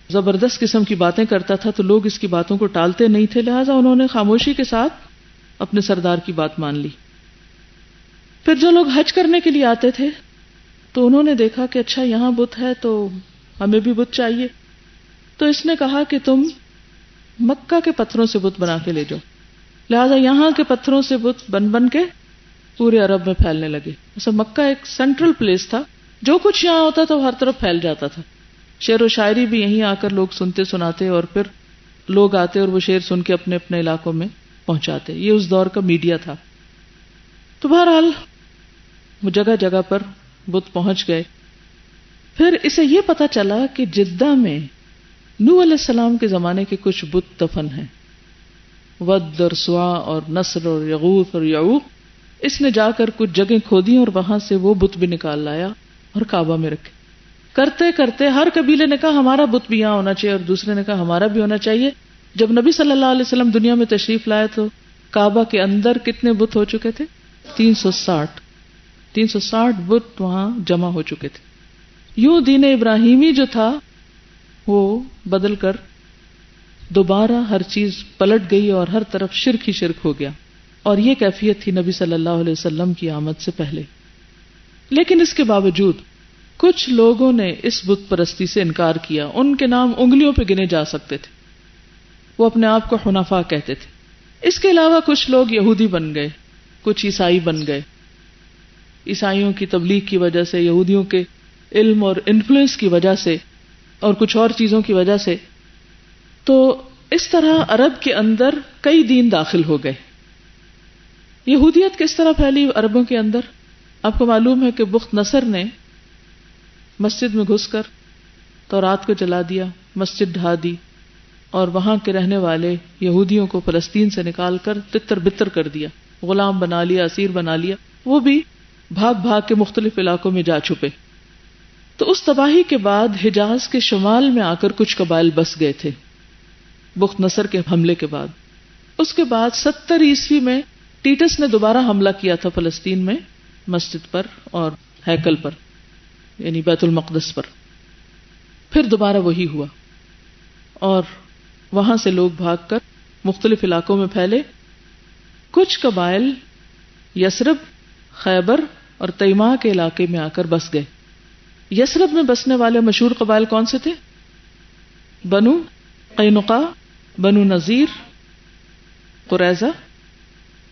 زبردست قسم کی باتیں کرتا تھا، تو لوگ اس کی باتوں کو ٹالتے نہیں تھے، لہٰذا انہوں نے خاموشی کے ساتھ اپنے سردار کی بات مان لی. پھر جو لوگ حج کرنے کے لیے آتے تھے تو انہوں نے دیکھا کہ اچھا یہاں بت ہے تو ہمیں بھی بت چاہیے. تو اس نے کہا کہ تم مکہ کے پتھروں سے بت بنا کے لے جاؤ. لہذا یہاں کے پتھروں سے بت بن بن کے پورے عرب میں پھیلنے لگے. ایسا مکہ ایک سینٹرل پلیس تھا، جو کچھ یہاں ہوتا تھا وہ ہر طرف پھیل جاتا تھا. شعر و شاعری بھی یہیں آ کر لوگ سنتے سناتے اور پھر لوگ آتے اور وہ شعر سن کے اپنے اپنے علاقوں میں پہنچاتے. یہ اس دور کا میڈیا تھا. تو بہرحال وہ جگہ جگہ پر بت پہنچ گئے. پھر اسے یہ پتا چلا کہ جدہ میں نوح علیہ السلام کے زمانے کے کچھ بت دفن ہیں، ود اور سوا اور نصر اور یغوث اور یعوق. اس نے جا کر کچھ جگہیں کھودی اور وہاں سے وہ بت بھی نکال لایا اور کعبہ میں رکھے. کرتے کرتے ہر قبیلے نے کہا ہمارا بت بھی یہاں ہونا چاہیے اور دوسرے نے کہا ہمارا بھی ہونا چاہیے. جب نبی صلی اللہ علیہ وسلم دنیا میں تشریف لائے تو کعبہ کے اندر کتنے بت ہو چکے تھے؟ 360 بت وہاں جمع ہو چکے تھے. یوں دین ابراہیمی جو تھا وہ بدل کر دوبارہ ہر چیز پلٹ گئی اور ہر طرف شرک ہی شرک ہو گیا. اور یہ کیفیت تھی نبی صلی اللہ علیہ وسلم کی آمد سے پہلے. لیکن اس کے باوجود کچھ لوگوں نے اس بت پرستی سے انکار کیا. ان کے نام انگلیوں پہ گنے جا سکتے تھے. وہ اپنے آپ کو حنفاء کہتے تھے. اس کے علاوہ کچھ لوگ یہودی بن گئے، کچھ عیسائی بن گئے. عیسائیوں کی تبلیغ کی وجہ سے، یہودیوں کے علم اور انفلوئنس کی وجہ سے اور کچھ اور چیزوں کی وجہ سے، تو اس طرح عرب کے اندر کئی دین داخل ہو گئے. یہودیت کس طرح پھیلی عربوں کے اندر؟ آپ کو معلوم ہے کہ بخت نصر نے مسجد میں گھس کر تورات کو جلا دیا، مسجد ڈھا دی اور وہاں کے رہنے والے یہودیوں کو فلسطین سے نکال کر تتر بتر کر دیا، غلام بنا لیا، اسیر بنا لیا. وہ بھی بھاگ بھاگ کے مختلف علاقوں میں جا چھپے. تو اس تباہی کے بعد حجاز کے شمال میں آ کر کچھ قبائل بس گئے تھے بخت نصر کے حملے کے بعد. اس کے بعد 70 عیسوی میں ٹیٹس نے دوبارہ حملہ کیا تھا فلسطین میں، مسجد پر اور ہیکل پر یعنی بیت المقدس پر. پھر دوبارہ وہی ہوا اور وہاں سے لوگ بھاگ کر مختلف علاقوں میں پھیلے. کچھ قبائل یثرب، خیبر اور تیماء کے علاقے میں آ کر بس گئے. یثرب میں بسنے والے مشہور قبائل کون سے تھے؟ بنو قینقاع، بنو نذیر، قریظہ،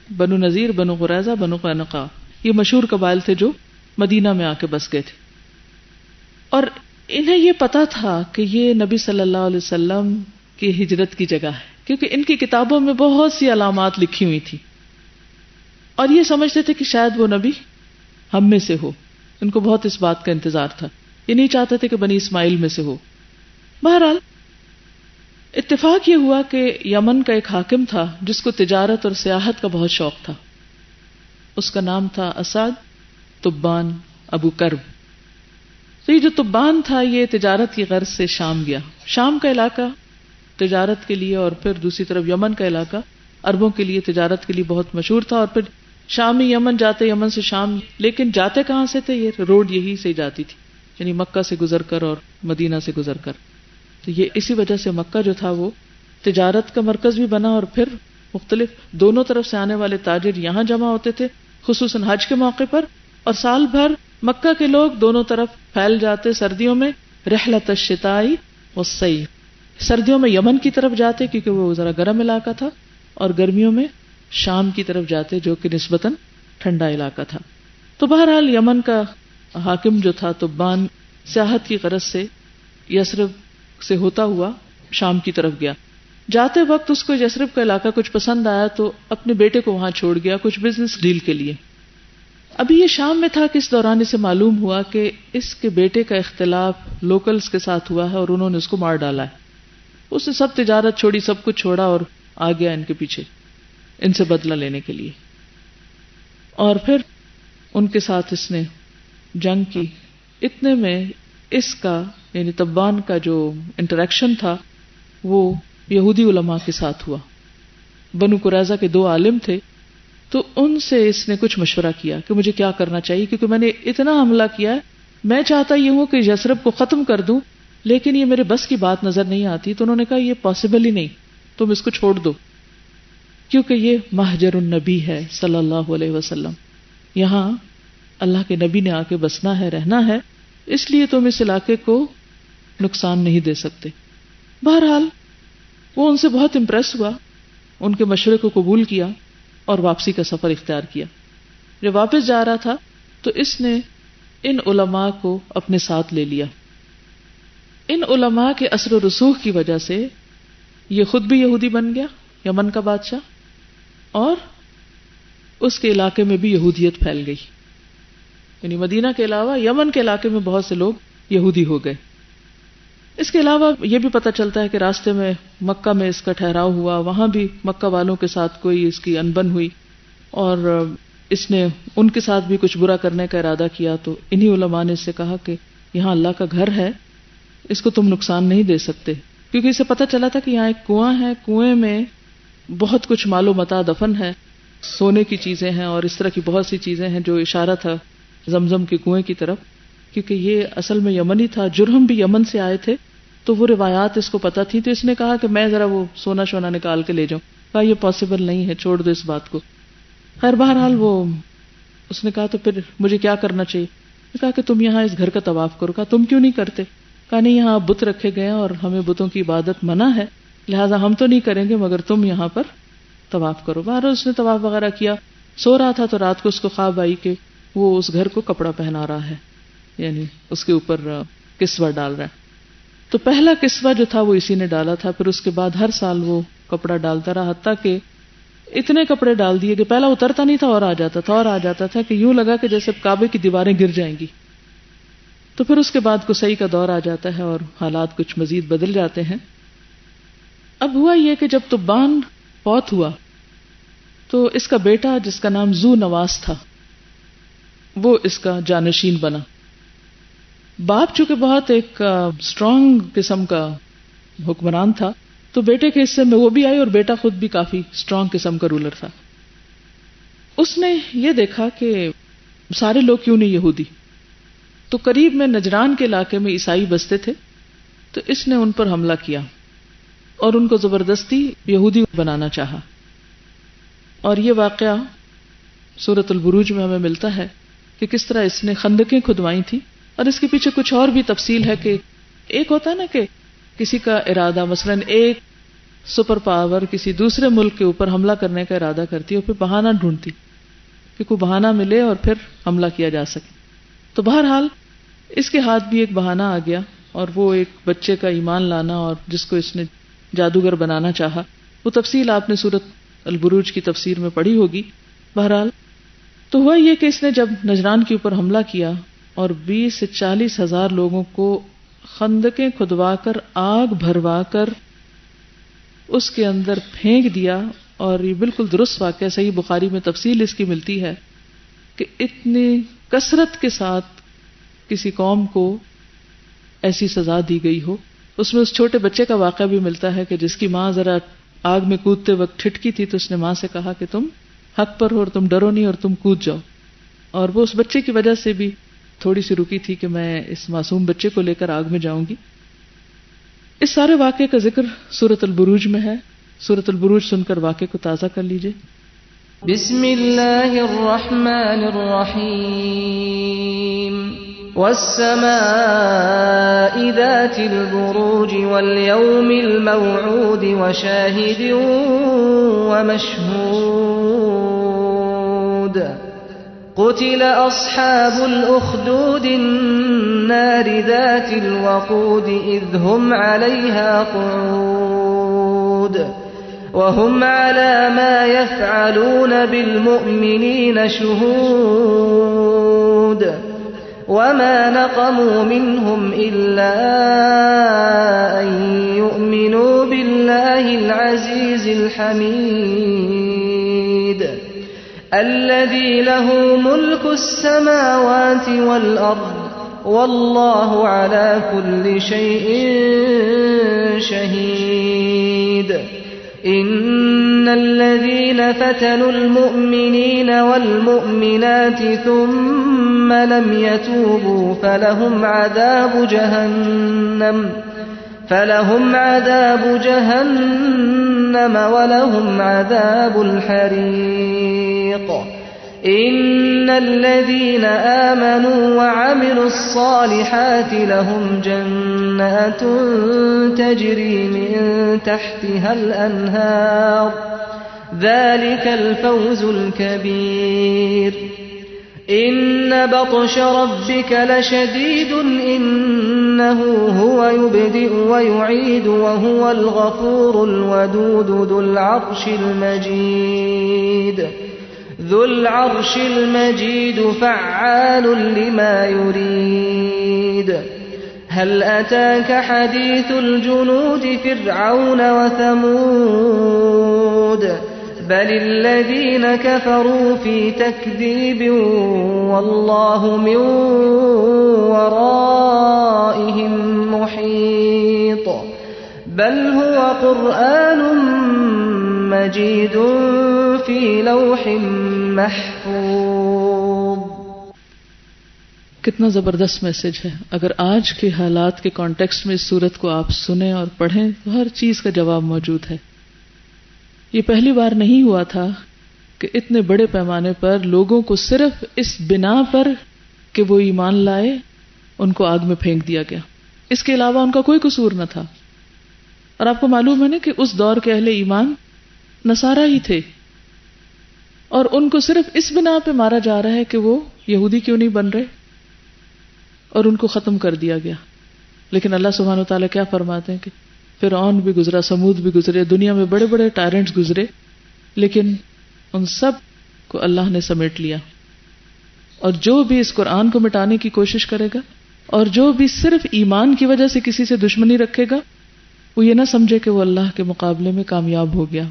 بنو نذیر، بنو قریظہ، بنو قینقاع. یہ مشہور قبائل تھے جو مدینہ میں آ کے بس گئے تھے. اور انہیں یہ پتا تھا کہ یہ نبی صلی اللہ علیہ وسلم کی ہجرت کی جگہ ہے، کیونکہ ان کی کتابوں میں بہت سی علامات لکھی ہوئی تھی اور یہ سمجھتے تھے کہ شاید وہ نبی ہم میں سے ہو. ان کو بہت اس بات کا انتظار تھا. یہ نہیں چاہتے تھے کہ بنی اسماعیل میں سے ہو. بہرحال اتفاق یہ ہوا کہ یمن کا ایک حاکم تھا جس کو تجارت اور سیاحت کا بہت شوق تھا. اس کا نام تھا اسد تبان ابو کرب. تو یہ جو تبان تھا یہ تجارت کی غرض سے شام گیا. شام کا علاقہ تجارت کے لیے اور پھر دوسری طرف یمن کا علاقہ عربوں کے لیے تجارت کے لیے بہت مشہور تھا. اور پھر شامی یمن جاتے، یمن سے شام. لیکن جاتے کہاں سے تھے؟ یہ روڈ یہی سے جاتی تھی، یعنی مکہ سے گزر کر اور مدینہ سے گزر کر. تو یہ اسی وجہ سے مکہ جو تھا وہ تجارت کا مرکز بھی بنا اور پھر مختلف دونوں طرف سے آنے والے تاجر یہاں جمع ہوتے تھے خصوصاً حج کے موقع پر، اور سال بھر مکہ کے لوگ دونوں طرف پھیل جاتے سردیوں میں رحلۃ الشتاء والصیف، سردیوں میں یمن کی طرف جاتے کیونکہ وہ ذرا گرم علاقہ تھا، اور گرمیوں میں شام کی طرف جاتے جو کہ نسبتاً ٹھنڈا علاقہ تھا۔ تو بہرحال یمن کا حاکم جو تھا تبان سیاحت کی غرض سے یثرب سے ہوتا ہوا شام کی طرف گیا۔ جاتے وقت اس کو یثرب کا علاقہ کچھ پسند آیا تو اپنے بیٹے کو وہاں چھوڑ گیا کچھ بزنس ڈیل کے لیے۔ ابھی یہ شام میں تھا کہ اس دوران اسے معلوم ہوا کہ اس کے بیٹے کا اختلاف لوکلز کے ساتھ ہوا ہے اور انہوں نے اس کو مار ڈالا ہے۔ اس نے سب تجارت چھوڑی، سب کچھ چھوڑا اور آ گیا ان کے پیچھے ان سے بدلہ لینے کے لیے، اور پھر ان کے ساتھ اس نے جنگ کی۔ اتنے میں اس کا یعنی تبان کا جو انٹریکشن تھا وہ یہودی علماء کے ساتھ ہوا۔ بنو قریظہ کے 2 عالم تھے، تو ان سے اس نے کچھ مشورہ کیا کہ مجھے کیا کرنا چاہیے، کیونکہ میں نے اتنا حملہ کیا ہے، میں چاہتا یہ ہوں کہ یثرب کو ختم کر دوں، لیکن یہ میرے بس کی بات نظر نہیں آتی۔ تو انہوں نے کہا یہ پاسبل ہی نہیں، تم اس کو چھوڑ دو، کیونکہ یہ مہجر النبی ہے صلی اللہ علیہ وسلم، یہاں اللہ کے نبی نے آ کے بسنا ہے، رہنا ہے، اس لیے تم اس علاقے کو نقصان نہیں دے سکتے۔ بہرحال وہ ان سے بہت امپریس ہوا، ان کے مشورے کو قبول کیا اور واپسی کا سفر اختیار کیا۔ جب واپس جا رہا تھا تو اس نے ان علماء کو اپنے ساتھ لے لیا۔ ان علماء کے اثر و رسوخ کی وجہ سے یہ خود بھی یہودی بن گیا، یمن کا بادشاہ، اور اس کے علاقے میں بھی یہودیت پھیل گئی، یعنی مدینہ کے علاوہ یمن کے علاقے میں بہت سے لوگ یہودی ہو گئے۔ اس کے علاوہ یہ بھی پتہ چلتا ہے کہ راستے میں مکہ میں اس کا ٹھہراؤ ہوا، وہاں بھی مکہ والوں کے ساتھ کوئی اس کی انبن ہوئی اور اس نے ان کے ساتھ بھی کچھ برا کرنے کا ارادہ کیا۔ تو انہی علماء نے اس سے کہا کہ یہاں اللہ کا گھر ہے، اس کو تم نقصان نہیں دے سکتے، کیونکہ اسے پتہ چلا تھا کہ یہاں ایک کنواں ہے، کنویں میں بہت کچھ مال و متاع دفن ہے، سونے کی چیزیں ہیں اور اس طرح کی بہت سی چیزیں ہیں، جو اشارہ تھا زمزم کے کنویں کی طرف، کیونکہ یہ اصل میں یمنی تھا، جرہم بھی یمن سے آئے تھے، تو وہ روایات اس کو پتہ تھی۔ تو اس نے کہا کہ میں ذرا وہ سونا شونا نکال کے لے جاؤں، کہا یہ پاسبل نہیں ہے، چھوڑ دو اس بات کو۔ خیر بہرحال وہ اس نے کہا تو پھر مجھے کیا کرنا چاہیے؟ کہا کہ تم یہاں اس گھر کا طواف کرو۔ کہا تم کیوں نہیں کرتے؟ کہا نہیں، یہاں بت رکھے گئے ہیں اور ہمیں بتوں کی عبادت منع ہے، لہٰذا ہم تو نہیں کریں گے، مگر تم یہاں پر طواف کرو۔ بہرحال اس نے طواف وغیرہ کیا، سو رہا تھا تو رات کو اس کو خواب آئی کہ وہ اس گھر کو کپڑا پہنا رہا ہے، یعنی اس کے اوپر کسوہ ڈال رہا ہے۔ تو پہلا کسوہ جو تھا وہ اسی نے ڈالا تھا، پھر اس کے بعد ہر سال وہ کپڑا ڈالتا رہا، حتیٰ کہ اتنے کپڑے ڈال دیے کہ پہلا اترتا نہیں تھا اور آ جاتا تھا اور آ جاتا تھا، کہ یوں لگا کہ جیسے کعبے کی دیواریں گر جائیں گی۔ تو پھر اس کے بعد قصی کا دور آ جاتا ہے اور حالات کچھ مزید بدل جاتے ہیں۔ اب ہوا یہ کہ جب تبان فوت ہوا تو اس کا بیٹا جس کا نام ذو نواس تھا وہ اس کا جانشین بنا۔ باپ چونکہ بہت ایک اسٹرانگ قسم کا حکمران تھا تو بیٹے کے حصے میں وہ بھی آئی، اور بیٹا خود بھی کافی اسٹرانگ قسم کا رولر تھا۔ اس نے یہ دیکھا کہ سارے لوگ کیوں نہیں یہودی، تو قریب میں نجران کے علاقے میں عیسائی بستے تھے، تو اس نے ان پر حملہ کیا اور ان کو زبردستی یہودی بنانا چاہا۔ اور یہ واقعہ سورۃ البروج میں ہمیں ملتا ہے کہ کس طرح اس نے خندقیں کھدوائی تھی، اور اس کے پیچھے کچھ اور بھی تفصیل ہے کہ ایک ہوتا ہے نا کہ کسی کا ارادہ، مثلا ایک سپر پاور کسی دوسرے ملک کے اوپر حملہ کرنے کا ارادہ کرتی ہے اور پھر بہانہ ڈھونڈتی کہ کوئی بہانہ ملے اور پھر حملہ کیا جا سکے۔ تو بہرحال اس کے ہاتھ بھی ایک بہانہ آ گیا، اور وہ ایک بچے کا ایمان لانا اور جس کو اس نے جادوگر بنانا چاہا، وہ تفصیل آپ نے سورۃ البروج کی تفسیر میں پڑھی ہوگی۔ بہرحال تو ہوا یہ کہ اس نے جب نجران کے اوپر حملہ کیا اور 20 سے 40 ہزار لوگوں کو خندقیں کھدوا کر آگ بھروا کر اس کے اندر پھینک دیا، اور یہ بالکل درست واقعہ صحیح بخاری میں تفصیل اس کی ملتی ہے کہ اتنی کثرت کے ساتھ کسی قوم کو ایسی سزا دی گئی ہو۔ اس میں اس چھوٹے بچے کا واقعہ بھی ملتا ہے کہ جس کی ماں ذرا آگ میں کودتے وقت ٹھٹکی تھی تو اس نے ماں سے کہا کہ تم حق پر ہو اور تم ڈرو نہیں اور تم کود جاؤ، اور وہ اس بچے کی وجہ سے بھی تھوڑی سی رکی تھی کہ میں اس معصوم بچے کو لے کر آگ میں جاؤں گی۔ اس سارے واقعے کا ذکر سورۃ البروج میں ہے، سورۃ البروج سن کر واقعے کو تازہ کر لیجئے. بسم اللہ الرحمن الرحیم والسماء ذات البروج واليوم الموعود وشاهد ومشهود قتل أصحاب الأخدود النار ذات الوقود إذ هم عليها قعود وهم على ما يفعلون بالمؤمنين شهود وما نقموا منهم إلا أن يؤمنوا بالله العزيز الحميد الذي له ملك السماوات والأرض والله على كل شيء شهيد إن الذين فتنوا المؤمنين والمؤمنات ثم لم يتوبوا فلهم عذاب جهنم ولهم عذاب الحريق إن الذين آمنوا وعملوا الصالحات لهم جنات تجري من تحتها الأنهار ذلك الفوز الكبير إن بطش ربك لشديد إنه هو يبدئ ويعيد وهو الغفور الودود ذو العرش المجيد فعال لما يريد هل أتاك حديث الجنود فرعون وثمود بل الذين كفروا في تكذيب والله من ورائهم محيط بل هو قرآن مجيد في لوح محفوظ. کتنا زبردست میسج ہے. اگر آج کے حالات کے کانٹیکسٹ میں اس سورت کو آپ سنیں اور پڑھیں تو ہر چیز کا جواب موجود ہے. یہ پہلی بار نہیں ہوا تھا کہ اتنے بڑے پیمانے پر لوگوں کو صرف اس بنا پر کہ وہ ایمان لائے ان کو آگ میں پھینک دیا گیا. اس کے علاوہ ان کا کوئی قصور نہ تھا. اور آپ کو معلوم ہے نا کہ اس دور کے اہل ایمان نصارہ ہی تھے اور ان کو صرف اس بنا پہ مارا جا رہا ہے کہ وہ یہودی کیوں نہیں بن رہے اور ان کو ختم کر دیا گیا. لیکن اللہ سبحانہ و تعالیٰ کیا فرماتے ہیں کہ فرعون بھی گزرا، سمود بھی گزرے، دنیا میں بڑے بڑے ٹائرنٹس گزرے، لیکن ان سب کو اللہ نے سمیٹ لیا. اور جو بھی اس قرآن کو مٹانے کی کوشش کرے گا اور جو بھی صرف ایمان کی وجہ سے کسی سے دشمنی رکھے گا وہ یہ نہ سمجھے کہ وہ اللہ کے مقابلے میں کامیاب ہو گیا.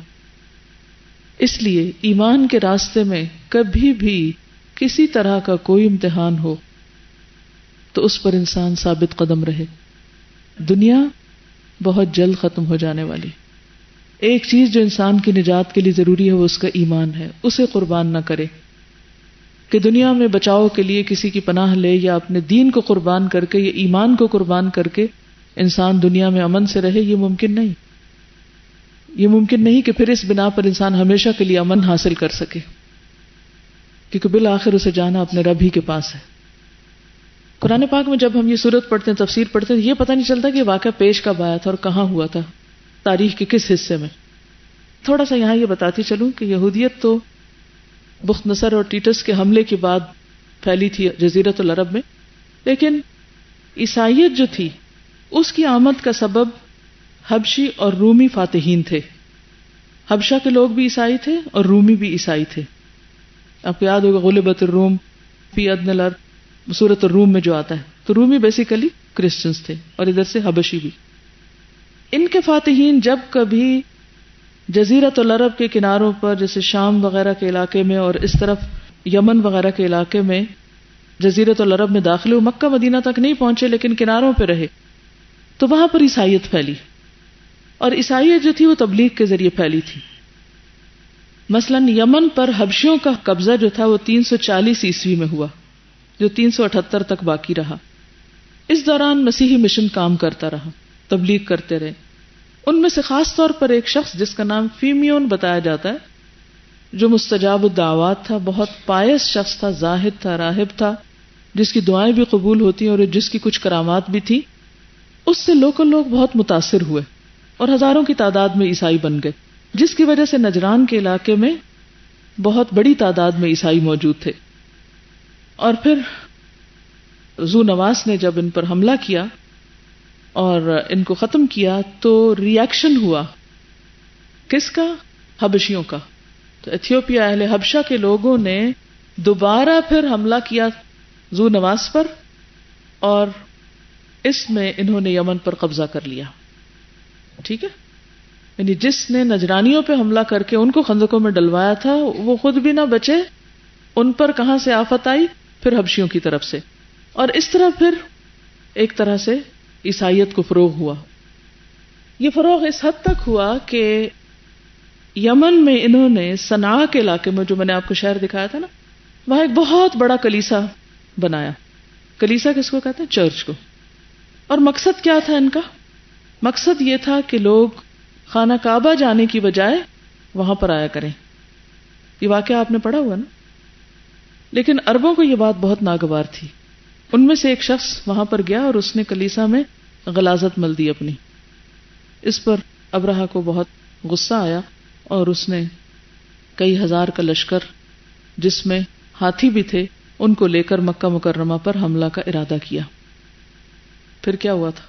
اس لیے ایمان کے راستے میں کبھی بھی کسی طرح کا کوئی امتحان ہو تو اس پر انسان ثابت قدم رہے. دنیا بہت جلد ختم ہو جانے والی. ایک چیز جو انسان کی نجات کے لیے ضروری ہے وہ اس کا ایمان ہے. اسے قربان نہ کرے کہ دنیا میں بچاؤ کے لیے کسی کی پناہ لے یا اپنے دین کو قربان کر کے یا ایمان کو قربان کر کے انسان دنیا میں امن سے رہے. یہ ممکن نہیں. یہ ممکن نہیں کہ پھر اس بنا پر انسان ہمیشہ کے لیے امن حاصل کر سکے، کیونکہ بالآخر اسے جانا اپنے رب ہی کے پاس ہے. قرآن پاک میں جب ہم یہ سورت پڑھتے ہیں، تفسیر پڑھتے ہیں، یہ پتہ نہیں چلتا کہ یہ واقعہ پیش کب آیا تھا اور کہاں ہوا تھا، تاریخ کے کس حصے میں. تھوڑا سا یہاں یہ بتاتی چلوں کہ یہودیت تو بخت نصر اور ٹیٹس کے حملے کے بعد پھیلی تھی جزیرۃ العرب میں، لیکن عیسائیت جو تھی اس کی آمد کا سبب حبشی اور رومی فاتحین تھے. حبشہ کے لوگ بھی عیسائی تھے اور رومی بھی عیسائی تھے. آپ کو یاد ہوگا غلبت الروم فی ادنی الارض سورۃ الروم میں جو آتا ہے، تو رومی بیسیکلی کرسچنز تھے اور ادھر سے حبشی بھی. ان کے فاتحین جب کبھی جزیرۃ العرب کے کناروں پر جیسے شام وغیرہ کے علاقے میں اور اس طرف یمن وغیرہ کے علاقے میں جزیرۃ العرب میں داخل ہوئے، مکہ مدینہ تک نہیں پہنچے لیکن کناروں پہ رہے، تو وہاں پر عیسائیت پھیلی. اور عیسائیت جو تھی وہ تبلیغ کے ذریعے پھیلی تھی. مثلا یمن پر حبشیوں کا قبضہ جو تھا وہ 340 عیسوی میں ہوا، جو 378 تک باقی رہا. اس دوران مسیحی مشن کام کرتا رہا، تبلیغ کرتے رہے. ان میں سے خاص طور پر ایک شخص جس کا نام فیمیون بتایا جاتا ہے، جو مستجاب الدعوات تھا، بہت پائس شخص تھا، زاہد تھا، راہب تھا، جس کی دعائیں بھی قبول ہوتی اور جس کی کچھ کرامات بھی تھی. اس سے لوکل لوگ بہت متاثر ہوئے اور ہزاروں کی تعداد میں عیسائی بن گئے، جس کی وجہ سے نجران کے علاقے میں بہت بڑی تعداد میں عیسائی موجود تھے. اور پھر ذو نواس نے جب ان پر حملہ کیا اور ان کو ختم کیا تو ریاکشن ہوا کس کا؟ حبشیوں کا. تو ایتھیوپیا اہل حبشہ کے لوگوں نے دوبارہ پھر حملہ کیا ذو نواس پر، اور اس میں انہوں نے یمن پر قبضہ کر لیا. ٹھیک ہے، یعنی جس نے نجرانیوں پہ حملہ کر کے ان کو خندقوں میں ڈلوایا تھا وہ خود بھی نہ بچے، ان پر کہاں سے آفت آئی؟ پھر حبشیوں کی طرف سے. اور اس طرح پھر ایک طرح سے عیسائیت کو فروغ ہوا. یہ فروغ اس حد تک ہوا کہ یمن میں انہوں نے صنعاء کے علاقے میں، جو میں نے آپ کو شہر دکھایا تھا نا، وہاں ایک بہت بڑا کلیسا بنایا. کلیسا کس کو کہتے ہیں؟ چرچ کو. اور مقصد کیا تھا ان کا؟ مقصد یہ تھا کہ لوگ خانہ کعبہ جانے کی بجائے وہاں پر آیا کریں. یہ واقعہ آپ نے پڑھا ہوا نا. لیکن عربوں کو یہ بات بہت ناگوار تھی. ان میں سے ایک شخص وہاں پر گیا اور اس نے کلیسا میں غلاظت مل دی اپنی. اس پر ابرہہ کو بہت غصہ آیا اور اس نے کئی ہزار کا لشکر جس میں ہاتھی بھی تھے ان کو لے کر مکہ مکرمہ پر حملہ کا ارادہ کیا. پھر کیا ہوا تھا؟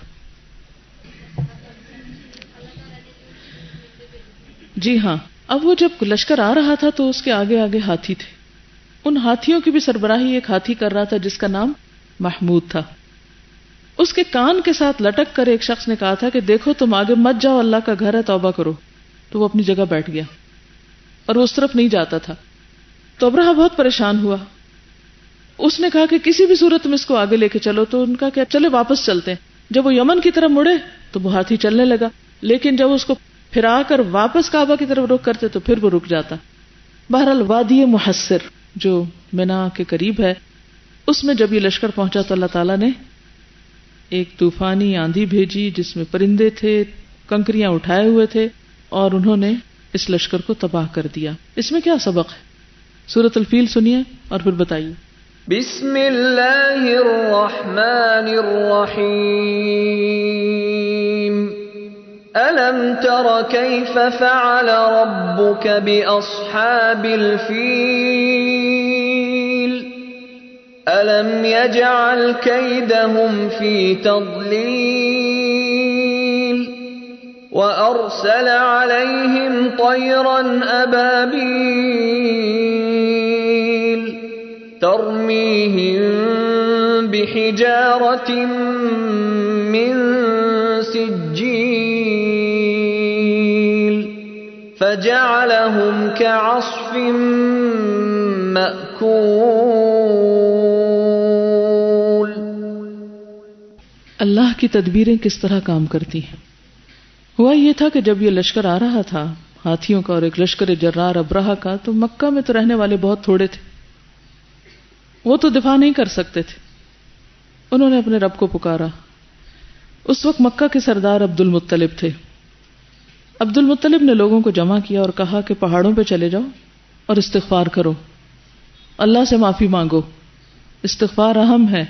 جی ہاں، اب وہ جب لشکر آ رہا تھا تو اس کے آگے آگے ہاتھی تھے. ان ہاتھیوں کی بھی سربراہی ایک ہاتھی کر رہا تھا جس کا نام محمود تھا. اس کے کان کے ساتھ لٹک کر ایک شخص نے کہا تھا کہ دیکھو تم آگے مت جاؤ، اللہ کا گھر ہے، توبہ کرو. تو وہ اپنی جگہ بیٹھ گیا اور وہ اس طرف نہیں جاتا تھا. تو ابرہہ بہت پریشان ہوا. اس نے کہا کہ کسی بھی صورت میں اس کو آگے لے کے چلو. تو ان کا کیا، چلے واپس چلتے ہیں. جب وہ یمن کی طرف مڑے تو وہ ہاتھی چلنے لگا، لیکن جب اس کو پھرا کر واپس کعبہ کی طرف رخ کرتے تو پھر وہ رک جاتا. بہرحال وادی محصر جو منا کے قریب ہے، اس میں جب یہ لشکر پہنچا تو اللہ تعالیٰ نے ایک طوفانی آندھی بھیجی جس میں پرندے تھے، کنکریاں اٹھائے ہوئے تھے، اور انہوں نے اس لشکر کو تباہ کر دیا. اس میں کیا سبق ہے؟ سورۃ الفیل سنیے اور پھر بتائیے. بسم اللہ الرحمن الرحیم. أَلَمْ تَرَ كَيْفَ فَعَلَ رَبُّكَ بِأَصْحَابِ الْفِيلِ أَلَمْ يَجْعَلْ كَيْدَهُمْ فِي تَضْلِيلٍ وَأَرْسَلَ عَلَيْهِمْ طَيْرًا أَبَابِيلَ تَرْمِيهِمْ بِحِجَارَةٍ مِّن سِجِّيلٍ فَجَعَلَهُمْ كَعَصْفٍ مَأْكُولٍ. اللہ کی تدبیریں کس طرح کام کرتی ہیں. ہوا یہ تھا کہ جب یہ لشکر آ رہا تھا ہاتھیوں کا اور ایک لشکر جرار ابرہہ کا، تو مکہ میں تو رہنے والے بہت تھوڑے تھے، وہ تو دفاع نہیں کر سکتے تھے. انہوں نے اپنے رب کو پکارا. اس وقت مکہ کے سردار عبد المطلب تھے. عبد المطلب نے لوگوں کو جمع کیا اور کہا کہ پہاڑوں پہ چلے جاؤ اور استغفار کرو، اللہ سے معافی مانگو. استغفار اہم ہے.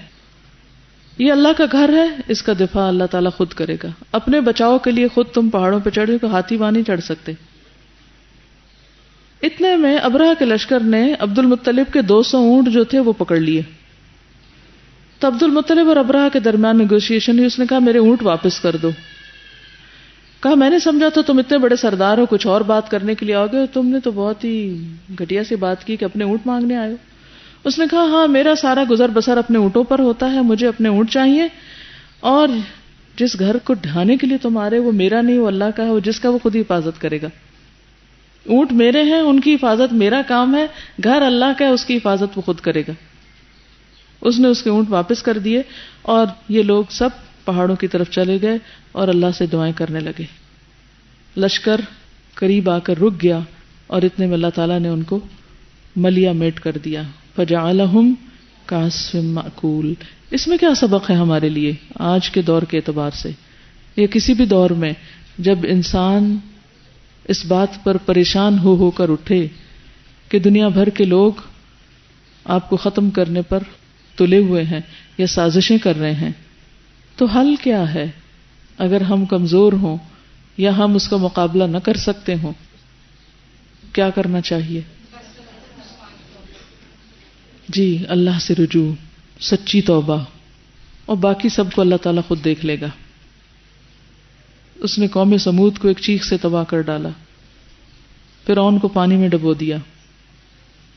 یہ اللہ کا گھر ہے، اس کا دفاع اللہ تعالیٰ خود کرے گا. اپنے بچاؤ کے لیے خود تم پہاڑوں پہ چڑھو کہ ہاتھی وہاں نہیں چڑھ سکتے. اتنے میں ابرہہ کے لشکر نے عبد المطلب کے 200 اونٹ جو تھے وہ پکڑ لیے. تو عبد المطلب اور ابرہہ کے درمیان نیگوشیشن ہوئی. اس نے کہا میرے اونٹ واپس کر دو. کہا میں نے سمجھا تو تم اتنے بڑے سردار ہو، کچھ اور بات کرنے کے لیے آؤ گے، تم نے تو بہت ہی گھٹیا سی بات کی کہ اپنے اونٹ مانگنے آئے ہو. اس نے کہا ہاں میرا سارا گزر بسر اپنے اونٹوں پر ہوتا ہے، مجھے اپنے اونٹ چاہیے، اور جس گھر کو ڈھانے کے لیے تم آ رہے وہ میرا نہیں، وہ اللہ کا ہے، وہ جس کا وہ خود ہی حفاظت کرے گا. اونٹ میرے ہیں، ان کی حفاظت میرا کام ہے، گھر اللہ کا ہے، اس کی حفاظت وہ خود کرے گا. اس نے اس کے اونٹ واپس کر دیے اور یہ لوگ سب پہاڑوں کی طرف چلے گئے اور اللہ سے دعائیں کرنے لگے. لشکر قریب آ کر رک گیا اور اتنے میں اللہ تعالیٰ نے ان کو ملیا میٹ کر دیا. فجعلہم کعصف مأکول. اس میں کیا سبق ہے ہمارے لیے آج کے دور کے اعتبار سے یا کسی بھی دور میں؟ جب انسان اس بات پر پریشان ہو کر اٹھے کہ دنیا بھر کے لوگ آپ کو ختم کرنے پر تلے ہوئے ہیں یا سازشیں کر رہے ہیں، تو حل کیا ہے؟ اگر ہم کمزور ہوں یا ہم اس کا مقابلہ نہ کر سکتے ہوں، کیا کرنا چاہیے؟ جی، اللہ سے رجوع، سچی توبہ، اور باقی سب کو اللہ تعالیٰ خود دیکھ لے گا۔ اس نے قوم سمود کو ایک چیخ سے تباہ کر ڈالا، فرعون کو پانی میں ڈبو دیا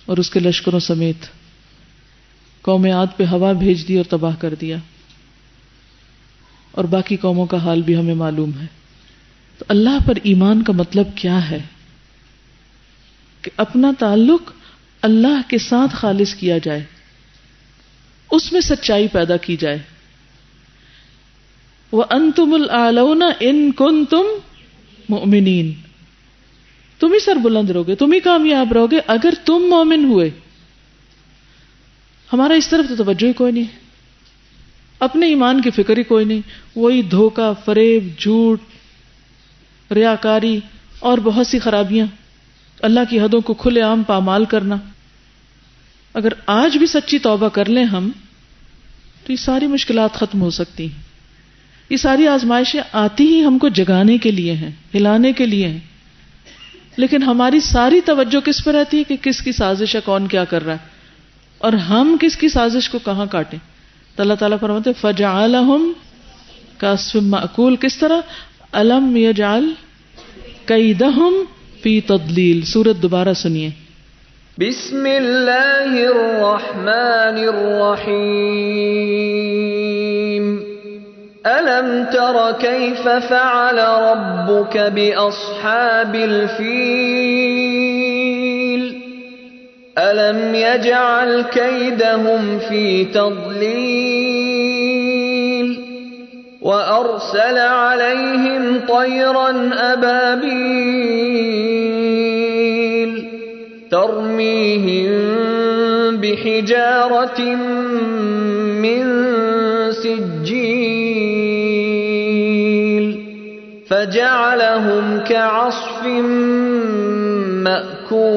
اور اس کے لشکروں سمیت، قوم عاد پہ ہوا بھیج دی اور تباہ کر دیا، اور باقی قوموں کا حال بھی ہمیں معلوم ہے۔ تو اللہ پر ایمان کا مطلب کیا ہے؟ کہ اپنا تعلق اللہ کے ساتھ خالص کیا جائے، اس میں سچائی پیدا کی جائے۔ وَأَنْتُمُ الْأَعْلَوْنَ إِن كُنتُم مُؤْمِنِينَ، تم ہی سر بلند رہو گے، تم ہی کامیاب رہو گے اگر تم مومن ہوئے۔ ہمارا اس طرف تو توجہ ہی کوئی نہیں، اپنے ایمان کی فکر ہی کوئی نہیں، وہی دھوکہ، فریب، جھوٹ، ریاکاری اور بہت سی خرابیاں، اللہ کی حدوں کو کھلے عام پامال کرنا۔ اگر آج بھی سچی توبہ کر لیں ہم تو یہ ساری مشکلات ختم ہو سکتی ہیں۔ یہ ساری آزمائشیں آتی ہی ہم کو جگانے کے لیے ہیں، ہلانے کے لیے ہیں، لیکن ہماری ساری توجہ کس پہ رہتی ہے کہ کس کی سازش ہے، کون کیا کر رہا ہے، اور ہم کس کی سازش کو کہاں کاٹیں۔ تو اللہ تعالیٰ فرماتے ہیں فَجَعَلَهُمْ كَعَصْفٍ مَأْكُولٍ، کس طرح؟ أَلَمْ يَجْعَلْ كَيْدَهُمْ فِي تَضْلِيلٍ۔ سورت دوبارہ سنیے۔ بسم اللہ الرحمن الرحیم۔ أَلَمْ تَرَ كَيْفَ فَعَلَ رَبُّكَ بِأَصْحَابِ الْفِيلِ أَلَمْ يَجْعَلْ كَيْدَهُمْ فِي تَضْلِيلٍ وَأَرْسَلَ عَلَيْهِمْ طَيْرًا أَبَابِيلَ تَرْمِيهِمْ بِحِجَارَةٍ مِّن سِجِّيلٍ فَجَعَلَهُمْ كَعَصْفٍ مَّأْكُولٍ۔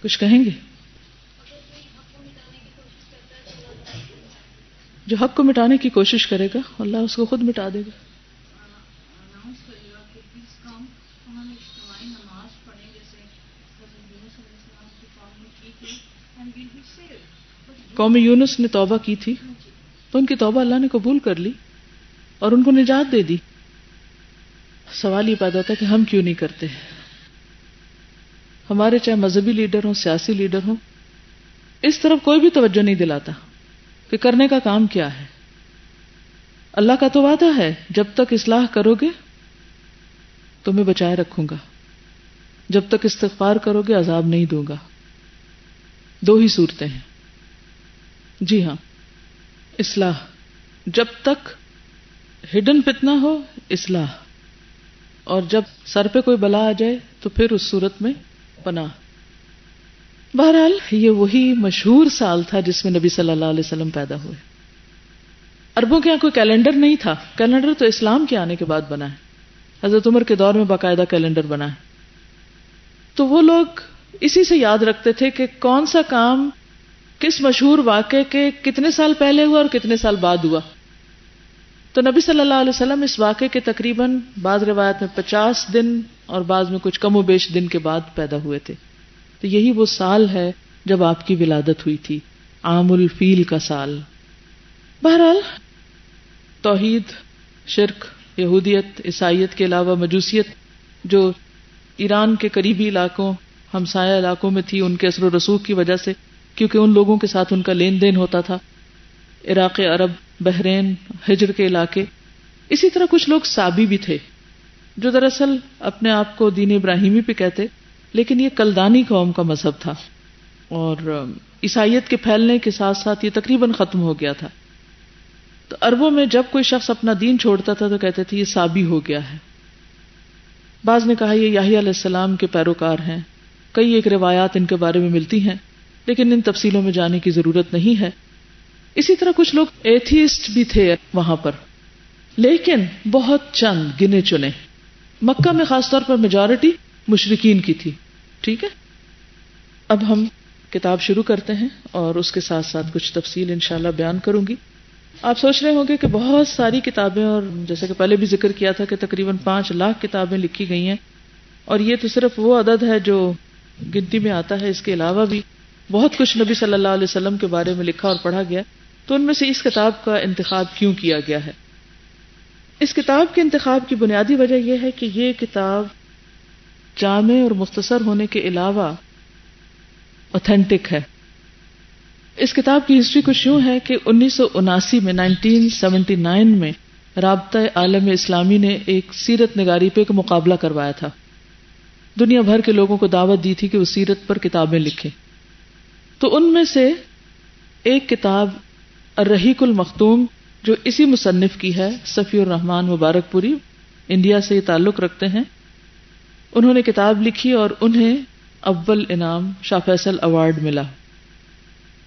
کچھ کہیں گے؟ جو حق کو مٹانے کی کوشش کرے گا اللہ اس کو خود مٹا دے گا۔ قوم یونس نے توبہ کی تھی تو ان کی توبہ اللہ نے قبول کر لی اور ان کو نجات دے دی۔ سوال یہ پیدا ہوتا ہے کہ ہم کیوں نہیں کرتے؟ ہمارے چاہے مذہبی لیڈر ہوں، سیاسی لیڈر ہوں، اس طرف کوئی بھی توجہ نہیں دلاتا کہ کرنے کا کام کیا ہے۔ اللہ کا تو وعدہ ہے جب تک اصلاح کرو گے تمہیں بچائے رکھوں گا، جب تک استغفار کرو گے عذاب نہیں دوں گا۔ دو ہی صورتیں ہیں۔ جی ہاں، اصلاح، جب تک ہڈن فتنہ ہو اصلاح، اور جب سر پہ کوئی بلا آ جائے تو پھر اس صورت میں پناہ۔ بہرحال یہ وہی مشہور سال تھا جس میں نبی صلی اللہ علیہ وسلم پیدا ہوئے۔ عربوں کے یہاں کوئی کیلنڈر نہیں تھا، کیلنڈر تو اسلام کے آنے کے بعد بنا ہے، حضرت عمر کے دور میں باقاعدہ کیلنڈر بنا ہے۔ تو وہ لوگ اسی سے یاد رکھتے تھے کہ کون سا کام کس مشہور واقعے کے کتنے سال پہلے ہوا اور کتنے سال بعد ہوا۔ تو نبی صلی اللہ علیہ وسلم اس واقعے کے تقریباً بعض روایت میں 50 دن اور بعض میں کچھ کم و بیش دن کے بعد پیدا ہوئے تھے۔ تو یہی وہ سال ہے جب آپ کی ولادت ہوئی تھی، عام الفیل کا سال۔ بہرحال توحید، شرک، یہودیت، عیسائیت کے علاوہ مجوسیت جو ایران کے قریبی علاقوں، ہمسایہ علاقوں میں تھی، ان کے اثر و رسوخ کی وجہ سے، کیونکہ ان لوگوں کے ساتھ ان کا لین دین ہوتا تھا، عراق عرب، بحرین، ہجر کے علاقے۔ اسی طرح کچھ لوگ سابی بھی تھے جو دراصل اپنے آپ کو دین ابراہیمی پہ کہتے، لیکن یہ کلدانی قوم کا مذہب تھا، اور عیسائیت کے پھیلنے کے ساتھ ساتھ یہ تقریباً ختم ہو گیا تھا۔ تو عربوں میں جب کوئی شخص اپنا دین چھوڑتا تھا تو کہتے تھے یہ سابی ہو گیا ہے۔ بعض نے کہا یہ یحییٰ علیہ السلام کے پیروکار ہیں، کئی ایک روایات ان کے بارے میں ملتی ہیں، لیکن ان تفصیلوں میں جانے کی ضرورت نہیں ہے۔ اسی طرح کچھ لوگ ایتھیسٹ بھی تھے وہاں پر، لیکن بہت چند گنے چنے. مکہ میں خاص طور پر میجورٹی مشرکین کی تھی. ٹھیک ہے، اب ہم کتاب شروع کرتے ہیں اور اس کے ساتھ ساتھ کچھ تفصیل انشاءاللہ بیان کروں گی. آپ سوچ رہے ہوں گے کہ بہت ساری کتابیں، اور جیسے کہ پہلے بھی ذکر کیا تھا کہ تقریباً 5 لاکھ کتابیں لکھی گئی ہیں، اور یہ تو صرف وہ عدد ہے جو گنتی میں آتا ہے. اس کے علاوہ بھی بہت کچھ نبی صلی اللہ علیہ وسلم کے بارے میں لکھا اور پڑھا گیا. تو ان میں سے اس کتاب کا انتخاب کیوں کیا گیا ہے؟ اس کتاب کے انتخاب کی بنیادی وجہ یہ ہے کہ یہ کتاب جامع اور مختصر ہونے کے علاوہ اوتھینٹک ہے. اس کتاب کی ہسٹری کچھ یوں ہے کہ 1979 میں 1979 میں رابطہ عالم اسلامی نے ایک سیرت نگاری پہ ایک مقابلہ کروایا تھا. دنیا بھر کے لوگوں کو دعوت دی تھی کہ وہ سیرت پر کتابیں لکھیں. تو ان میں سے ایک کتاب الرحیق المختوم جو اسی مصنف کی ہے، صفی الرحمن مبارک پوری، انڈیا سے یہ تعلق رکھتے ہیں. انہوں نے کتاب لکھی اور انہیں اول انعام شاہ فیصل ایوارڈ ملا.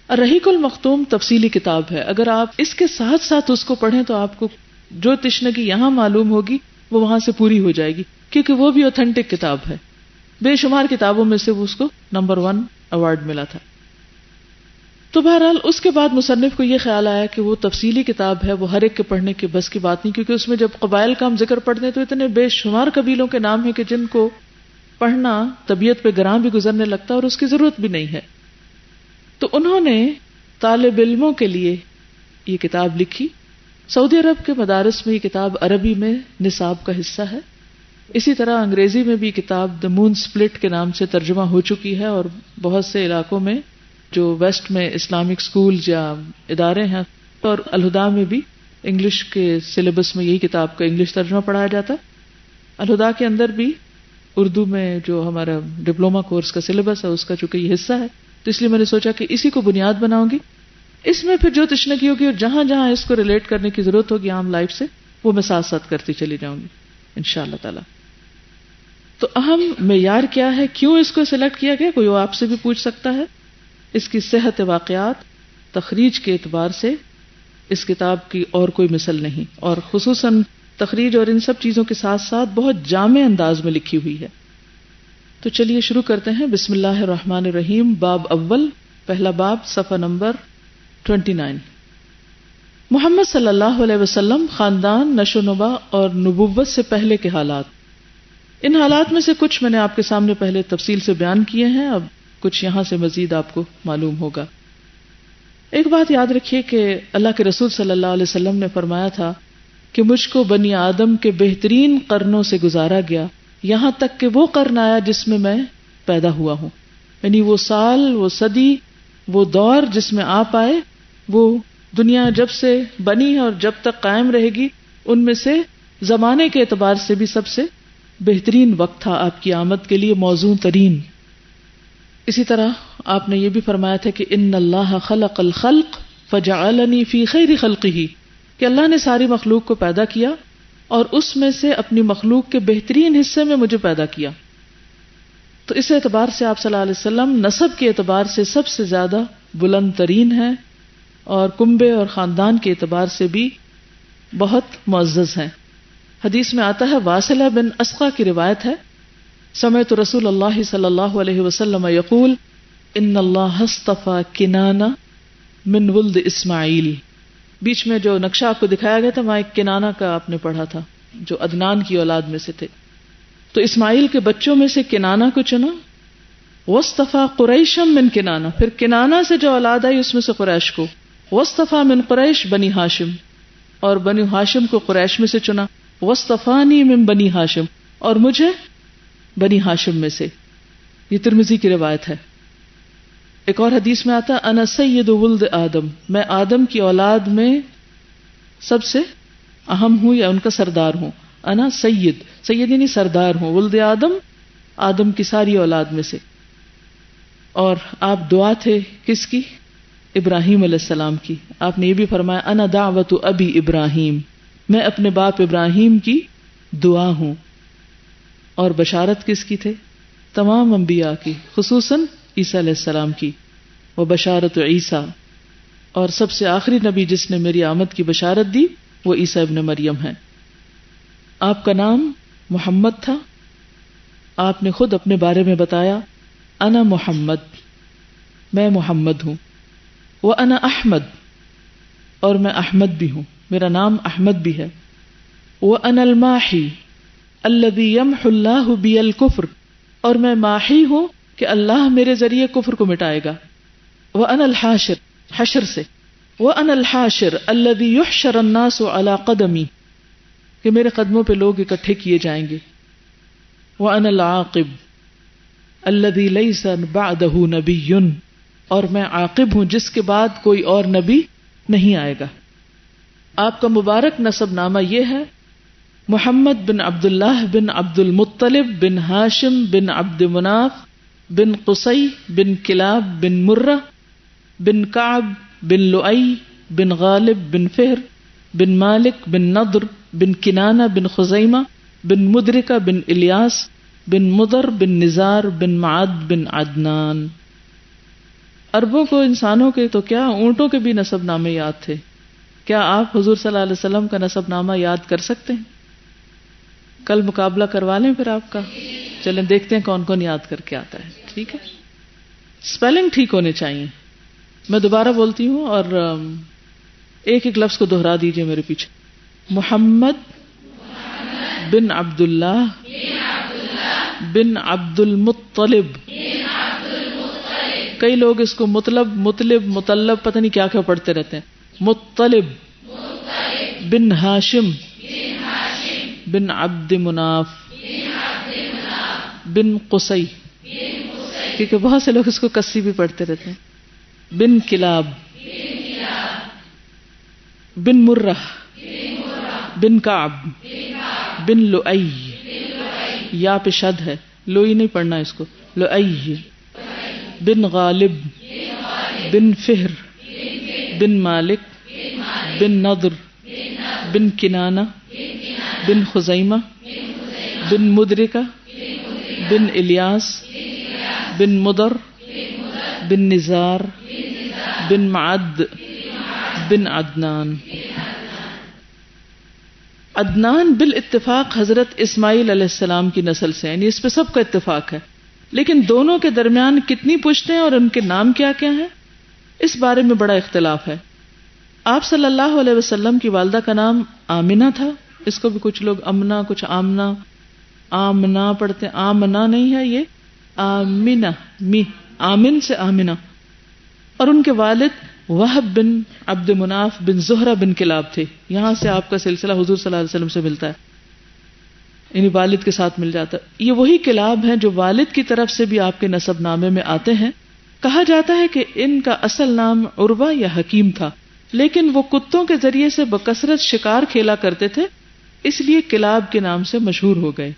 الرحیق المختوم تفصیلی کتاب ہے. اگر آپ اس کے ساتھ ساتھ اس کو پڑھیں تو آپ کو جو تشنگی یہاں معلوم ہوگی وہ وہاں سے پوری ہو جائے گی، کیونکہ وہ بھی اوتھینٹک کتاب ہے. بے شمار کتابوں میں سے وہ اس کو نمبر 1 ایوارڈ ملا تھا. تو بہرحال اس کے بعد مصنف کو یہ خیال آیا کہ وہ تفصیلی کتاب ہے، وہ ہر ایک کے پڑھنے کے بس کی بات نہیں، کیونکہ اس میں جب قبائل کا ہم ذکر پڑھتے ہیں تو اتنے بے شمار قبیلوں کے نام ہیں کہ جن کو پڑھنا طبیعت پہ گراں بھی گزرنے لگتا ہے اور اس کی ضرورت بھی نہیں ہے. تو انہوں نے طالب علموں کے لیے یہ کتاب لکھی. سعودی عرب کے مدارس میں یہ کتاب عربی میں نصاب کا حصہ ہے. اسی طرح انگریزی میں بھی کتاب دی مون سپلٹ کے نام سے ترجمہ ہو چکی ہے، اور بہت سے علاقوں میں جو ویسٹ میں اسلامک سکولز یا ادارے ہیں، اور الہدا میں بھی انگلش کے سلیبس میں یہی کتاب کا انگلش ترجمہ پڑھایا جاتا. الہدا کے اندر بھی اردو میں جو ہمارا ڈپلوما کورس کا سلیبس ہے اس کا چونکہ یہ حصہ ہے، تو اس لیے میں نے سوچا کہ اسی کو بنیاد بناؤں گی. اس میں پھر جو تشنگی ہوگی اور جہاں جہاں اس کو ریلیٹ کرنے کی ضرورت ہوگی عام لائف سے، وہ میں ساتھ ساتھ کرتی چلی جاؤں گی انشاءاللہ تعالی. تو اہم معیار کیا ہے، کیوں اس کو سلیکٹ کیا گیا، کوئی آپ سے بھی پوچھ سکتا ہے. اس کی صحت واقعات، تخریج کے اعتبار سے اس کتاب کی اور کوئی مثل نہیں، اور خصوصاً تخریج اور ان سب چیزوں کے ساتھ ساتھ بہت جامع انداز میں لکھی ہوئی ہے. تو چلیے شروع کرتے ہیں. بسم اللہ الرحمن الرحیم. باب اول، پہلا باب، صفحہ نمبر 29. محمد صلی اللہ علیہ وسلم خاندان، نشو و نما اور نبوت سے پہلے کے حالات. ان حالات میں سے کچھ میں نے آپ کے سامنے پہلے تفصیل سے بیان کیے ہیں، اب کچھ یہاں سے مزید آپ کو معلوم ہوگا. ایک بات یاد رکھیے کہ اللہ کے رسول صلی اللہ علیہ وسلم نے فرمایا تھا کہ مجھ کو بنی آدم کے بہترین قرنوں سے گزارا گیا، یہاں تک کہ وہ قرن آیا جس میں میں پیدا ہوا ہوں. یعنی وہ سال، وہ صدی، وہ دور جس میں آپ آئے، وہ دنیا جب سے بنی اور جب تک قائم رہے گی، ان میں سے زمانے کے اعتبار سے بھی سب سے بہترین وقت تھا آپ کی آمد کے لیے، موزوں ترین. اسی طرح آپ نے یہ بھی فرمایا تھا کہ ان اللہ خلق الخلق فجعلنی فی خیر خلقہ، کہ اللہ نے ساری مخلوق کو پیدا کیا اور اس میں سے اپنی مخلوق کے بہترین حصے میں مجھے پیدا کیا. تو اس اعتبار سے آپ صلی اللہ علیہ وسلم نسب کے اعتبار سے سب سے زیادہ بلند ترین ہیں، اور کنبے اور خاندان کے اعتبار سے بھی بہت معزز ہیں. حدیث میں آتا ہے، واصلہ بن اسقا کی روایت ہے، سمعت رسول اللہ صلی اللہ علیہ وسلم یقول ان اللہ اصطفى کنانہ من ولد اسماعیل. بیچ میں جو نقشہ آپ کو دکھایا گیا تھا وہاں ایک کنانہ کا آپ نے پڑھا تھا جو عدنان کی اولاد میں سے تھے. تو اسماعیل کے بچوں میں سے کنانہ کو چنا. واصطفى قریشا من کنانہ، پھر کنانہ سے جو اولاد آئی اس میں سے قریش کو. واصطفى من قریش بنی ہاشم، اور بنی ہاشم کو قریش میں سے چنا. واصطفانی من بنی ہاشم، اور مجھے بنی ہاشم میں سے. یہ ترمذی کی روایت ہے. ایک اور حدیث میں آتا انا سید ولد آدم، میں آدم کی اولاد میں سب سے اہم ہوں یا ان کا سردار ہوں. انا سید، سید یعنی سردار ہوں، ولد آدم، آدم کی ساری اولاد میں سے. اور آپ دعا تھے کس کی؟ ابراہیم علیہ السلام کی. آپ نے یہ بھی فرمایا انا دعوت ابی ابراہیم، میں اپنے باپ ابراہیم کی دعا ہوں. اور بشارت کس کی تھے؟ تمام انبیاء کی، خصوصاً عیسیٰ علیہ السلام کی. وہ بشارت عیسیٰ، اور سب سے آخری نبی جس نے میری آمد کی بشارت دی وہ عیسیٰ ابن مریم ہے۔ آپ کا نام محمد تھا، آپ نے خود اپنے بارے میں بتایا انا محمد، میں محمد ہوں، وانا احمد، اور میں احمد بھی ہوں، میرا نام احمد بھی ہے، وانا الماحی الذی یمحو اللہ بی الکفر، اور میں ماحی ہوں کہ اللہ میرے ذریعے کفر کو مٹائے گا، وانا الحاشر، حشر سے، وانا الحاشر الذی یحشر الناس علی قدمی، کہ میرے قدموں پہ لوگ اکٹھے کیے جائیں گے، وانا العاقب الذی لیس بعدہ نبی، اور میں عاقب ہوں جس کے بعد کوئی اور نبی نہیں آئے گا۔ آپ کا مبارک نسب نامہ یہ ہے محمد بن عبداللہ بن عبد المطلب بن ہاشم بن عبد مناف بن قصی بن کلاب بن مرہ بن کعب بن لؤی بن غالب بن فہر بن مالک بن نضر بن کنانہ بن خزیمہ بن مدرکہ بن الیاس بن مضر بن نزار بن معد بن عدنان۔ عربوں کو انسانوں کے تو کیا اونٹوں کے بھی نسب نامے یاد تھے، کیا آپ حضور صلی اللہ علیہ وسلم کا نسب نامہ یاد کر سکتے ہیں؟ کل مقابلہ کروا لیں پھر آپ کا، چلیں دیکھتے ہیں کون کون یاد کر کے آتا ہے، ٹھیک ہے؟ اسپیلنگ ٹھیک ہونے چاہیے۔ میں دوبارہ بولتی ہوں اور ایک ایک لفظ کو دہرا دیجئے میرے پیچھے۔ محمد بن عبداللہ بن عبد المطلب، کئی لوگ اس کو مطلب پتہ نہیں کیا کیا پڑھتے رہتے ہیں، مطلب بن ہاشم بن عبد مناف بن قصی، کیونکہ بہت سے لوگ اس کو کسی بھی پڑھتے رہتے ہیں، بن کلاب بن مرہ بن کعب بن لؤی، یا پہ شد ہے، لوئی نہیں پڑھنا اس کو، لؤی، بن غالب بن فہر بن مالک بن نضر بن کنانہ بن خزیمہ بن مدرکہ بن الیاس بن مضر بن نزار بن معد بن عدنان۔ عدنان بالاتفاق حضرت اسماعیل علیہ السلام کی نسل سے، یعنی اس پہ سب کا اتفاق ہے، لیکن دونوں کے درمیان کتنی پشتیں اور ان کے نام کیا کیا ہیں اس بارے میں بڑا اختلاف ہے۔ آپ صلی اللہ علیہ وسلم کی والدہ کا نام آمنہ تھا، اس کو بھی کچھ لوگ امنا، کچھ آمنہ، آمنہ پڑھتے ہیں، آمنہ نہیں ہے، یہ آمنہ، آمن سے آمنہ، اور ان کے والد وہب بن عبد مناف بن زہرہ بن کلاب تھے۔ یہاں سے آپ کا سلسلہ حضور صلی اللہ علیہ وسلم سے ملتا ہے، یعنی والد کے ساتھ مل جاتا ہے۔ یہ وہی کلاب ہیں جو والد کی طرف سے بھی آپ کے نسب نامے میں آتے ہیں۔ کہا جاتا ہے کہ ان کا اصل نام عروہ یا حکیم تھا، لیکن وہ کتوں کے ذریعے سے بکثرت شکار کھیلا کرتے تھے، اس لیے کلاب کے نام سے مشہور ہو گئے۔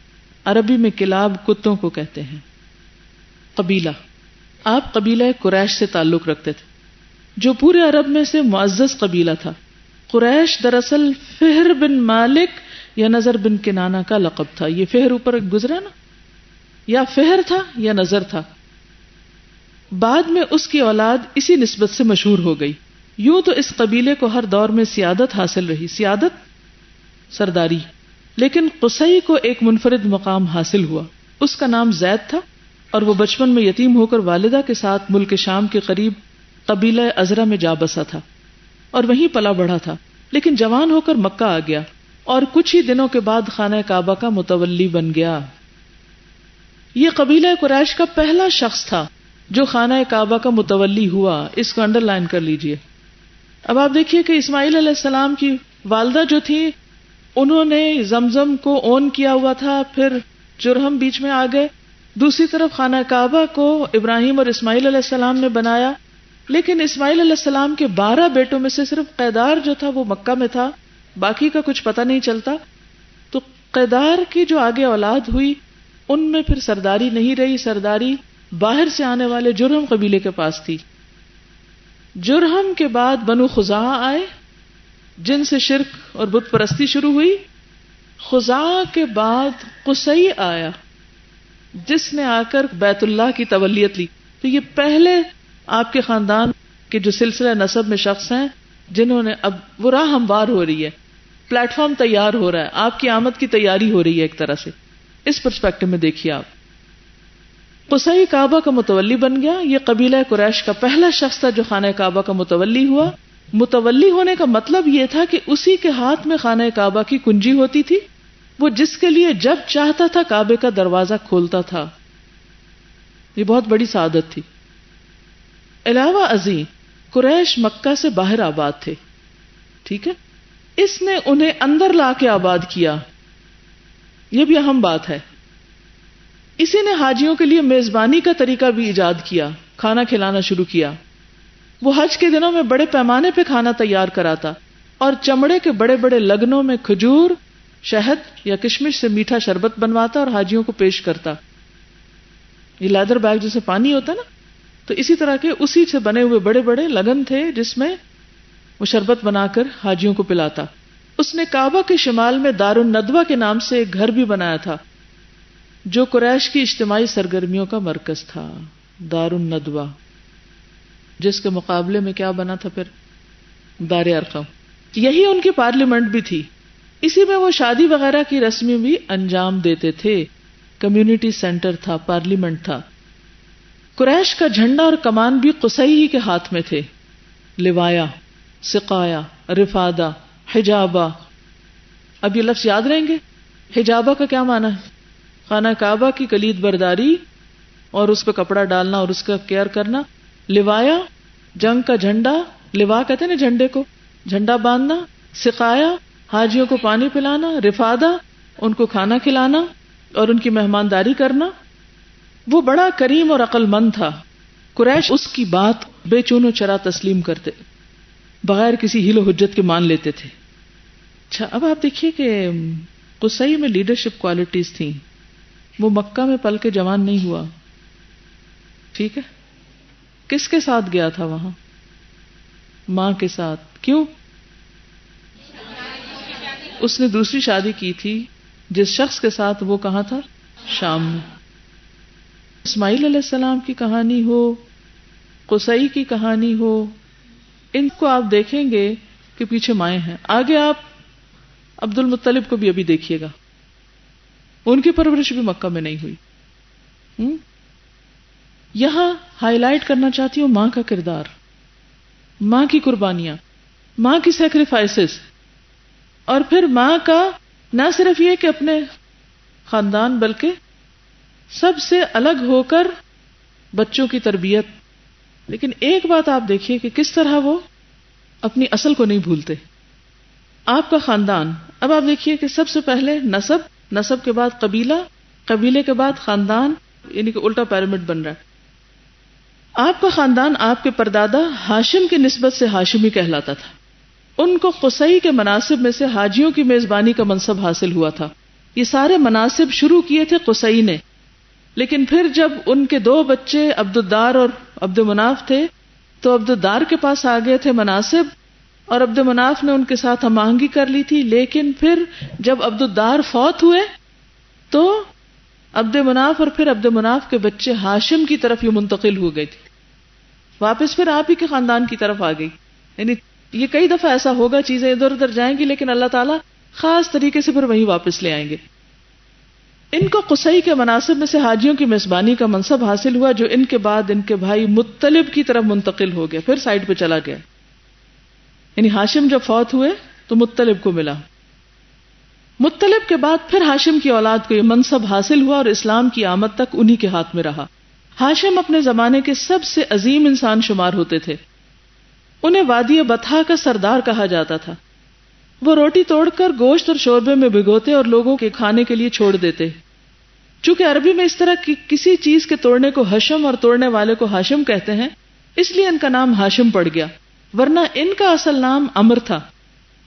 عربی میں کلاب کتوں کو کہتے ہیں۔ قبیلہ، آپ قبیلہ قریش سے تعلق رکھتے تھے جو پورے عرب میں سے معزز قبیلہ تھا۔ قریش دراصل فہر بن مالک یا نظر بن کنانہ کا لقب تھا۔ یہ فہر اوپر گزرا نا، یا فہر تھا یا نظر تھا، بعد میں اس کی اولاد اسی نسبت سے مشہور ہو گئی۔ یوں تو اس قبیلے کو ہر دور میں سیادت حاصل رہی، سیادت سرداری، لیکن قصی کو ایک منفرد مقام حاصل ہوا۔ اس کا نام زید تھا اور وہ بچپن میں یتیم ہو کر والدہ کے ساتھ ملک شام کے قریب قبیلہ ازرا میں جا بسا تھا اور وہیں پلا بڑھا تھا، لیکن جوان ہو کر مکہ آ گیا اور کچھ ہی دنوں کے بعد خانہ کعبہ کا متولی بن گیا۔ یہ قبیلہ قریش کا پہلا شخص تھا جو خانہ کعبہ کا متولی ہوا، اس کو انڈر لائن کر لیجئے۔ اب آپ دیکھیے کہ اسماعیل علیہ السلام کی والدہ جو تھی انہوں نے زمزم کو اون کیا ہوا تھا، پھر جرہم بیچ میں آ گئے، دوسری طرف خانہ کعبہ کو ابراہیم اور اسماعیل علیہ السلام نے بنایا، لیکن اسماعیل علیہ السلام کے 12 بیٹوں میں سے صرف قیدار جو تھا وہ مکہ میں تھا، باقی کا کچھ پتہ نہیں چلتا۔ تو قیدار کی جو آگے اولاد ہوئی ان میں پھر سرداری نہیں رہی، سرداری باہر سے آنے والے جرہم قبیلے کے پاس تھی۔ جرہم کے بعد بنو خزاعہ آئے جن سے شرک اور بت پرستی شروع ہوئی۔ خزاعہ کے بعد قصی آیا جس نے آ کر بیت اللہ کی تولیت لی۔ تو یہ پہلے آپ کے خاندان کہ جو سلسلہ نسب میں شخص ہیں جنہوں نے اب وہ راہ ہموار ہو رہی ہے، پلیٹ فارم تیار ہو رہا ہے، آپ کی آمد کی تیاری ہو رہی ہے ایک طرح سے. اس پرسپیکٹو میں دیکھیے آپ. قصی کعبہ کا متولی بن گیا. یہ قبیلہ قریش کا پہلا شخص تھا جو خانہ کعبہ کا متولی ہوا. متولی ہونے کا مطلب یہ تھا کہ اسی کے ہاتھ میں خانہ کعبہ کی کنجی ہوتی تھی، وہ جس کے لیے جب چاہتا تھا کعبے کا دروازہ کھولتا تھا. یہ بہت بڑی سعادت تھی. علاوہ ازیں قریش مکہ سے باہر آباد تھے، ٹھیک ہے، اس نے انہیں اندر لا کے آباد کیا. یہ بھی اہم بات ہے. اسی نے حاجیوں کے لیے میزبانی کا طریقہ بھی ایجاد کیا، کھانا کھلانا شروع کیا. وہ حج کے دنوں میں بڑے پیمانے پہ کھانا تیار کراتا اور چمڑے کے بڑے بڑے لگنوں میں کھجور، شہد یا کشمش سے میٹھا شربت بنواتا اور حاجیوں کو پیش کرتا. یہ لیدر بیگ جیسے پانی ہوتا نا، تو اسی طرح کے اسی سے بنے ہوئے بڑے بڑے لگن تھے جس میں وہ شربت بنا کر حاجیوں کو پلاتا. اس نے کعبہ کے شمال میں دار الندوہ کے نام سے ایک گھر بھی بنایا تھا جو قریش کی اجتماعی سرگرمیوں کا مرکز تھا. دار الندوہ، جس کے مقابلے میں کیا بنا تھا پھر؟ دار ارقم. یہی ان کی پارلیمنٹ بھی تھی. اسی میں وہ شادی وغیرہ کی رسمیں بھی انجام دیتے تھے. کمیونٹی سینٹر تھا، پارلیمنٹ تھا. قریش کا جھنڈا اور کمان بھی قصی ہی کے ہاتھ میں تھے. لوایا، سقایا، رفادہ، حجابہ. اب یہ لفظ یاد رہیں گے. حجابہ کا کیا معنی ہے؟ خانہ کعبہ کی کلید برداری اور اس پہ کپڑا ڈالنا اور اس کا کیئر کرنا. لوایا، جنگ کا جھنڈا، لوا کہتے ہیں نا جھنڈے کو، جھنڈا باندھنا. سقایا، حاجیوں کو پانی پلانا. رفادہ، ان کو کھانا کھلانا اور ان کی مہمانداری کرنا. وہ بڑا کریم اور عقل مند تھا. قریش اس کی بات بے چون و چرا تسلیم کرتے، بغیر کسی ہیل و حجت کے مان لیتے تھے. اچھا، اب آپ دیکھیے کہ قصی میں لیڈرشپ کوالٹیز تھیں. وہ مکہ میں پل کے جوان نہیں ہوا، ٹھیک ہے. کس کے ساتھ گیا تھا وہاں؟ ماں کے ساتھ. کیوں؟ اس نے دوسری شادی کی تھی جس شخص کے ساتھ، وہ کہاں تھا؟ شام میں. اسماعیل علیہ السلام کی کہانی ہو، قصی کی کہانی ہو، ان کو آپ دیکھیں گے کہ پیچھے مائیں ہیں. آگے آپ عبد المطلب کو بھی ابھی دیکھیے گا، ان کی پرورش بھی مکہ میں نہیں ہوئی. یہاں ہائی لائٹ کرنا چاہتی ہوں ماں کا کردار، ماں کی قربانیاں، ماں کی سیکریفائسز، اور پھر ماں کا نہ صرف یہ کہ اپنے خاندان بلکہ سب سے الگ ہو کر بچوں کی تربیت. لیکن ایک بات آپ دیکھیے کہ کس طرح وہ اپنی اصل کو نہیں بھولتے. آپ کا خاندان، اب آپ دیکھیے کہ سب سے پہلے نسب، نسب کے بعد قبیلہ، قبیلے کے بعد خاندان، یعنی کہ الٹا پیرامڈ بن رہا ہے. آپ کا خاندان آپ کے پردادا ہاشم کی نسبت سے ہاشمی کہلاتا تھا. ان کو قصی کے مناصب میں سے حاجیوں کی میزبانی کا منصب حاصل ہوا تھا. یہ سارے مناصب شروع کیے تھے قصی نے، لیکن پھر جب ان کے دو بچے عبد الدار اور عبد مناف تھے تو عبد الدار کے پاس آ گئے تھے مناصب، اور عبد مناف نے ان کے ساتھ ہم آہنگی کر لی تھی. لیکن پھر جب عبد الدار فوت ہوئے تو عبد مناف اور پھر عبد مناف کے بچے ہاشم کی طرف یہ منتقل ہو گئی تھی، واپس پھر آپ ہی کے خاندان کی طرف آ گئی. یعنی یہ کئی دفعہ ایسا ہوگا، چیزیں ادھر ادھر جائیں گی لیکن اللہ تعالیٰ خاص طریقے سے پھر وہیں واپس لے آئیں گے. ان کو قصی کے مناصب میں سے حاجیوں کی میزبانی کا منصب حاصل ہوا، جو ان کے بعد ان کے بھائی مطلب کی طرف منتقل ہو گیا، پھر سائڈ پہ چلا گیا. یعنی ہاشم جب فوت ہوئے تو مطلب کو ملا. مطلب کے بعد پھر ہاشم کی اولاد کو یہ منصب حاصل ہوا اور اسلام کی آمد تک انہی کے ہاتھ میں رہا. ہاشم اپنے زمانے کے سب سے عظیم انسان شمار ہوتے تھے. انہیں وادی بطحا کا سردار کہا جاتا تھا. وہ روٹی توڑ کر گوشت اور شوربے میں بھگوتے اور لوگوں کے کھانے کے لیے چھوڑ دیتے. چونکہ عربی میں اس طرح کی کسی چیز کے توڑنے کو حشم اور توڑنے والے کو ہاشم کہتے ہیں، اس لیے ان کا نام ہاشم پڑ گیا، ورنہ ان کا اصل نام عمر تھا.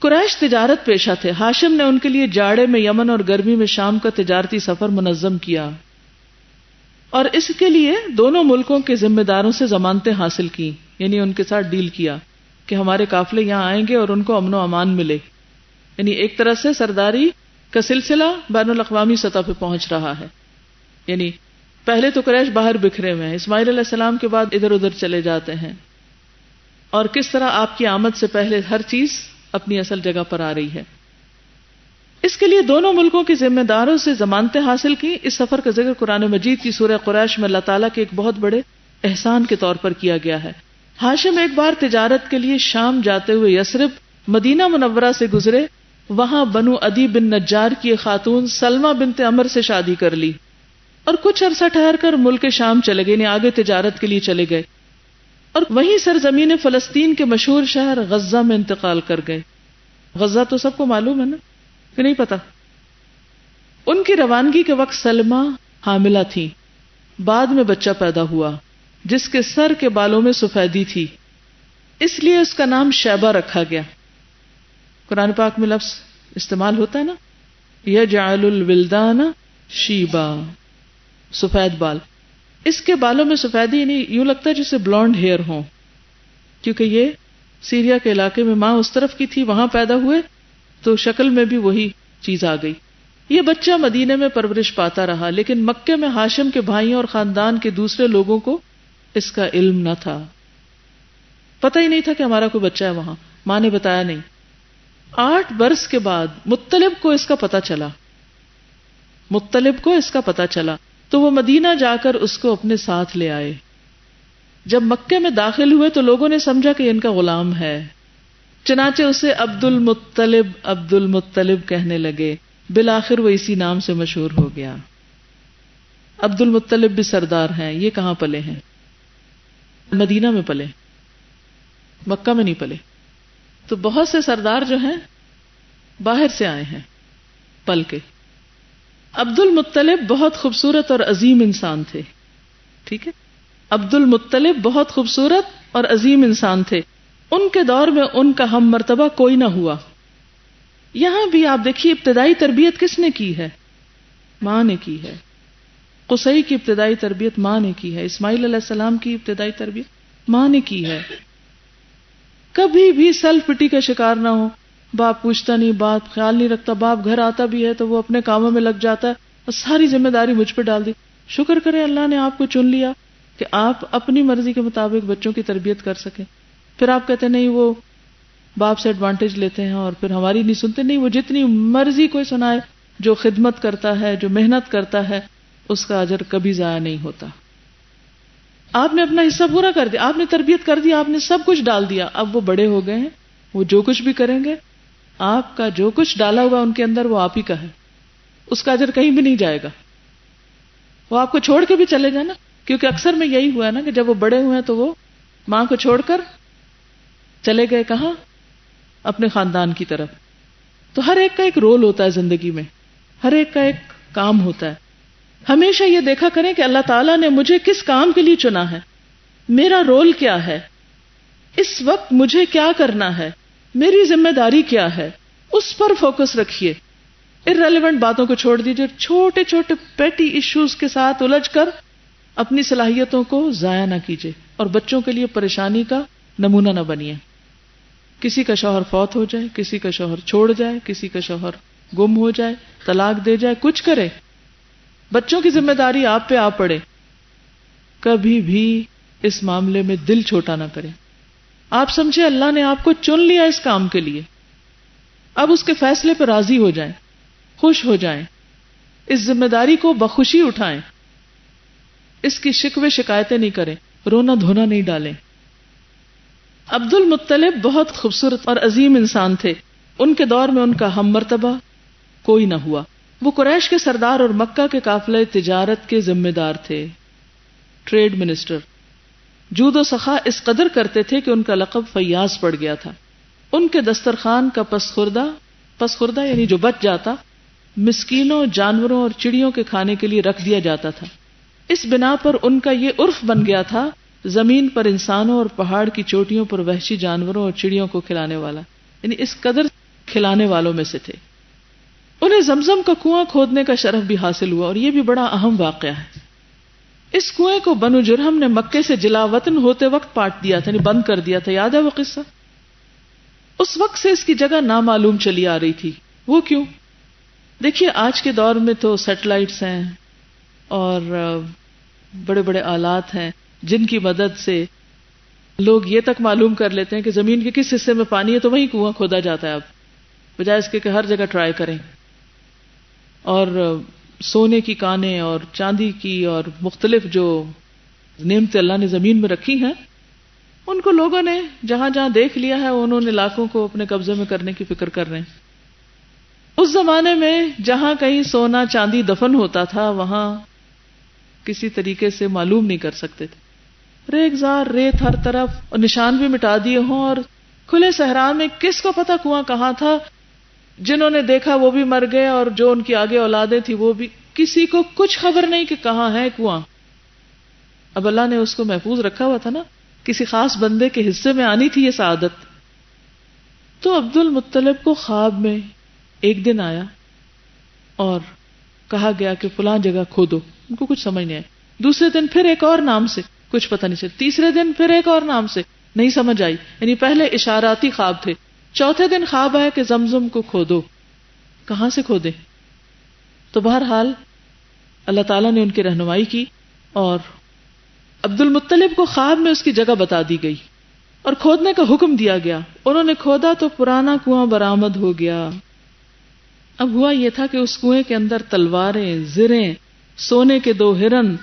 قریش تجارت پیشہ تھے. ہاشم نے ان کے لیے جاڑے میں یمن اور گرمی میں شام کا تجارتی سفر منظم کیا اور اس کے لیے دونوں ملکوں کے ذمہ داروں سے ضمانتیں حاصل کی، یعنی ان کے ساتھ ڈیل کیا کہ ہمارے قافلے یہاں آئیں گے اور ان کو امن و امان ملے. یعنی ایک طرح سے سرداری کا سلسلہ بین الاقوامی سطح پہ پہنچ رہا ہے. یعنی پہلے تو قریش باہر بکھرے ہوئے ہیں، اسماعیل علیہ السلام کے بعد ادھر ادھر چلے جاتے ہیں. اور کس طرح آپ کی آمد سے پہلے ہر چیز اپنی اصل جگہ پر آ رہی ہے. اس کے لیے دونوں ملکوں کے ذمہ داروں سے ضمانتیں حاصل کی. اس سفر کا ذکر قرآن مجید کی سورہ قریش میں اللہ تعالیٰ کے ایک بہت بڑے احسان کے طور پر کیا گیا ہے. ہاشم ایک بار تجارت کے لیے شام جاتے ہوئے یثرب مدینہ منورہ سے گزرے. وہاں بنو عدی بن نجار کی ایک خاتون سلمہ بنت عمر سے شادی کر لی اور کچھ عرصہ ٹھہر کر ملک شام چلے گئے، آگے تجارت کے لیے چلے گئے اور وہیں سرزمین فلسطین کے مشہور شہر غزہ میں انتقال کر گئے. غزہ تو سب کو معلوم ہے نا کہ نہیں پتا؟ ان کی روانگی کے وقت سلمہ حاملہ تھی. بعد میں بچہ پیدا ہوا جس کے سر کے بالوں میں سفیدی تھی، اس لیے اس کا نام شیبہ رکھا گیا. قرآن پاک میں لفظ استعمال ہوتا ہے نا، یجعل الولدان شیبا، سفید بال. اس کے بالوں میں سفیدی نہیں، یوں لگتا ہے جسے بلونڈ ہیئر ہوں، کیونکہ یہ سیریا کے علاقے میں ماں اس طرف کی تھی، وہاں پیدا ہوئے تو شکل میں بھی وہی چیز آ گئی. یہ بچہ مدینے میں پرورش پاتا رہا، لیکن مکے میں ہاشم کے بھائیوں اور خاندان کے دوسرے لوگوں کو اس کا علم نہ تھا. پتہ ہی نہیں تھا کہ ہمارا کوئی بچہ ہے وہاں، ماں نے بتایا نہیں. 8 برس کے بعد مطلب کو اس کا پتہ چلا تو وہ مدینہ جا کر اس کو اپنے ساتھ لے آئے. جب مکے میں داخل ہوئے تو لوگوں نے سمجھا کہ ان کا غلام ہے، چنانچہ اسے عبد المطلب کہنے لگے. بالآخر وہ اسی نام سے مشہور ہو گیا. عبد المطلب بھی سردار ہیں. یہ کہاں پلے ہیں؟ مدینہ میں پلے، مکہ میں نہیں پلے. تو بہت سے سردار جو ہیں باہر سے آئے ہیں پل کے. عبد المطلب بہت خوبصورت اور عظیم انسان تھے. ٹھیک ہے، عبد المطلب بہت خوبصورت اور عظیم انسان تھے. ان کے دور میں ان کا ہم مرتبہ کوئی نہ ہوا. یہاں بھی آپ دیکھیے ابتدائی تربیت کس نے کی ہے؟ ماں نے کی ہے. قصی کی ابتدائی تربیت ماں نے کی ہے. اسماعیل علیہ السلام کی ابتدائی تربیت ماں نے کی ہے. کبھی بھی سیلف پٹی کا شکار نہ ہو. باپ پوچھتا نہیں، باپ خیال نہیں رکھتا، باپ گھر آتا بھی ہے تو وہ اپنے کاموں میں لگ جاتا ہے اور ساری ذمہ داری مجھ پہ ڈال دی. شکر کریں اللہ نے آپ کو چن لیا کہ آپ اپنی مرضی کے مطابق بچوں کی تربیت کر سکیں. پھر آپ کہتے نہیں وہ باپ سے ایڈوانٹیج لیتے ہیں اور پھر ہماری نہیں سنتے. نہیں، وہ جتنی مرضی کوئی سنائے، جو خدمت کرتا ہے، جو محنت کرتا ہے، اس کا اجر کبھی ضائع نہیں ہوتا. آپ نے اپنا حصہ پورا کر دیا، آپ نے تربیت کر دی، آپ نے سب کچھ ڈال دیا. اب وہ بڑے ہو گئے ہیں، وہ جو کچھ بھی کریں گے، آپ کا جو کچھ ڈالا ہوا ان کے اندر وہ آپ ہی کا ہے. اس کا اجر کہیں بھی نہیں جائے گا. وہ آپ کو چھوڑ کے بھی چلے جائیں نا، کیونکہ اکثر میں یہی ہوا نا کہ جب وہ بڑے ہوئے ہیں تو وہ ماں کو چھوڑ کر چلے گئے کہاں؟ اپنے خاندان کی طرف. تو ہر ایک کا ایک رول ہوتا ہے زندگی میں، ہر ایک کا ایک کام ہوتا ہے. ہمیشہ یہ دیکھا کریں کہ اللہ تعالیٰ نے مجھے کس کام کے لیے چنا ہے، میرا رول کیا ہے، اس وقت مجھے کیا کرنا ہے، میری ذمہ داری کیا ہے، اس پر فوکس رکھیے. ارریلیونٹ باتوں کو چھوڑ دیجیے. چھوٹے چھوٹے پیٹی ایشوز کے ساتھ الجھ کر اپنی صلاحیتوں کو ضائع نہ کیجیے اور بچوں کے لیے پریشانی کا نمونہ نہ بنیے. کسی کا شوہر فوت ہو جائے، کسی کا شوہر چھوڑ جائے، کسی کا شوہر گم ہو جائے، طلاق دے جائے، کچھ کرے، بچوں کی ذمہ داری آپ پہ آ پڑے. کبھی بھی اس معاملے میں دل چھوٹا نہ کریں. آپ سمجھے اللہ نے آپ کو چن لیا اس کام کے لیے، اب اس کے فیصلے پر راضی ہو جائیں، خوش ہو جائیں، اس ذمہ داری کو بخوشی اٹھائیں، اس کی شکوے شکایتیں نہیں کریں، رونا دھونا نہیں ڈالیں. عبد المطلب بہت خوبصورت اور عظیم انسان تھے. ان کے دور میں ان کا ہم مرتبہ کوئی نہ ہوا. وہ قریش کے سردار اور مکہ کے قافلے تجارت کے ذمہ دار تھے، ٹریڈ منسٹر. جود و سخا اس قدر کرتے تھے کہ ان کا لقب فیاض پڑ گیا تھا. ان کے دسترخوان کا پسخوردہ یعنی جو بچ جاتا، مسکینوں، جانوروں اور چڑیوں کے کھانے کے لیے رکھ دیا جاتا تھا. اس بنا پر ان کا یہ عرف بن گیا تھا زمین پر انسانوں اور پہاڑ کی چوٹیوں پر وحشی جانوروں اور چڑیوں کو کھلانے والا، یعنی اس قدر کھلانے والوں میں سے تھے. انہیں زمزم کا کنواں کھودنے کا شرف بھی حاصل ہوا اور یہ بھی بڑا اہم واقعہ ہے. اس کنویں کو بنو جرہم نے مکے سے جلا وطن ہوتے وقت پاٹ دیا تھا، یعنی بند کر دیا تھا. یاد ہے وہ قصہ؟ اس وقت سے اس کی جگہ نامعلوم چلی آ رہی تھی. وہ کیوں؟ دیکھیے آج کے دور میں تو سیٹلائٹس ہیں اور بڑے بڑے آلات ہیں جن کی مدد سے لوگ یہ تک معلوم کر لیتے ہیں کہ زمین کے کس حصے میں پانی ہے تو وہیں کنواں کھودا جاتا ہے، اب بجائے اس کے کہ ہر جگہ ٹرائی کریں. اور سونے کی کانیں اور چاندی کی اور مختلف جو نعمتیں اللہ نے زمین میں رکھی ہیں ان کو لوگوں نے جہاں جہاں دیکھ لیا ہے انہوں نے علاقوں کو اپنے قبضے میں کرنے کی فکر کر رہے ہیں. اس زمانے میں جہاں کہیں سونا چاندی دفن ہوتا تھا وہاں کسی طریقے سے معلوم نہیں کر سکتے تھے. ریگزار ریت ہر طرف اور نشان بھی مٹا دیے ہوں، اور کھلے صحرا میں کس کو پتا کنواں کہاں تھا. جنہوں نے دیکھا وہ بھی مر گئے اور جو ان کی آگے اولادیں تھی وہ بھی، کسی کو کچھ خبر نہیں کہ کہاں ہے کنواں. اب اللہ نے اس کو محفوظ رکھا ہوا تھا نا، کسی خاص بندے کے حصے میں آنی تھی یہ سعادت. تو عبد المطلب کو خواب میں ایک دن آیا اور کہا گیا کہ فلاں جگہ کھودو. ان کو کچھ سمجھ نہیں آیا. دوسرے دن پھر ایک اور نام سے، کچھ پتہ نہیں چلا. تیسرے دن پھر ایک اور نام سے، نہیں سمجھ آئی. یعنی پہلے اشاراتی خواب تھے. چوتھے دن خواب آیا کہ زمزم کو کھودو. کہاں سے کھودے؟ تو بہرحال اللہ تعالیٰ نے ان کی رہنمائی کی اور عبد المطلب کو خواب میں اس کی جگہ بتا دی گئی اور کھودنے کا حکم دیا گیا. انہوں نے کھودا تو پرانا کنواں برآمد ہو گیا. اب ہوا یہ تھا کہ اس کنویں کے اندر تلواریں، زریں، سونے کے 2 ہرن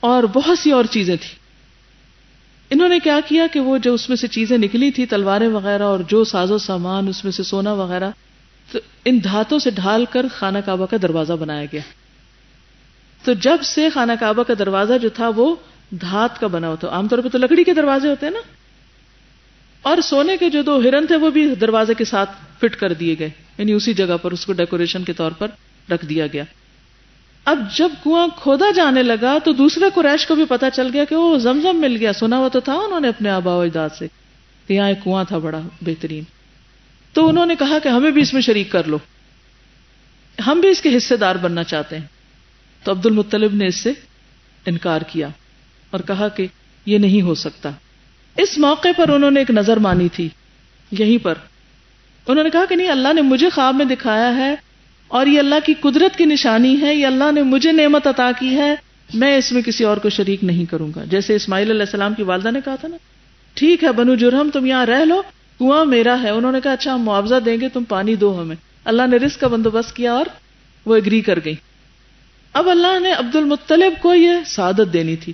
اور بہت سی اور چیزیں تھیں. انہوں نے کیا کیا کہ وہ جو اس میں سے چیزیں نکلی تھی، تلواریں وغیرہ اور جو ساز و سامان اس میں سے سونا وغیرہ، تو ان دھاتوں سے ڈھال کر خانہ کعبہ کا دروازہ بنایا گیا. تو جب سے خانہ کعبہ کا دروازہ جو تھا وہ دھات کا بنا ہوتا، عام طور پہ تو لکڑی کے دروازے ہوتے ہیں نا، اور سونے کے جو 2 ہرن تھے وہ بھی دروازے کے ساتھ فٹ کر دیے گئے، یعنی اسی جگہ پر اس کو ڈیکوریشن کے طور پر رکھ دیا گیا. اب جب کنواں کھودا جانے لگا تو دوسرے قریش کو بھی پتا چل گیا کہ وہ زمزم مل گیا. سنا ہوا تو تھا انہوں نے اپنے آباء و اجداد سے کہ یہاں ایک کنواں تھا بڑا بہترین. تو انہوں نے کہا کہ ہمیں بھی اس میں شریک کر لو، ہم بھی اس کے حصے دار بننا چاہتے ہیں. تو عبد المطلب نے اس سے انکار کیا اور کہا کہ یہ نہیں ہو سکتا. اس موقع پر انہوں نے ایک نظر مانی تھی یہیں پر. انہوں نے کہا کہ نہیں، اللہ نے مجھے خواب میں دکھایا ہے اور یہ اللہ کی قدرت کی نشانی ہے، یہ اللہ نے مجھے نعمت عطا کی ہے، میں اس میں کسی اور کو شریک نہیں کروں گا. جیسے اسماعیل علیہ السلام کی والدہ نے کہا تھا نا، ٹھیک ہے بنو جرہم تم یہاں رہ لو، کنواں میرا ہے. انہوں نے کہا اچھا ہم معاوضہ دیں گے، تم پانی دو ہمیں. اللہ نے رزق کا بندوبست کیا اور وہ ایگری کر گئی. اب اللہ نے عبد المطلب کو یہ سعادت دینی تھی.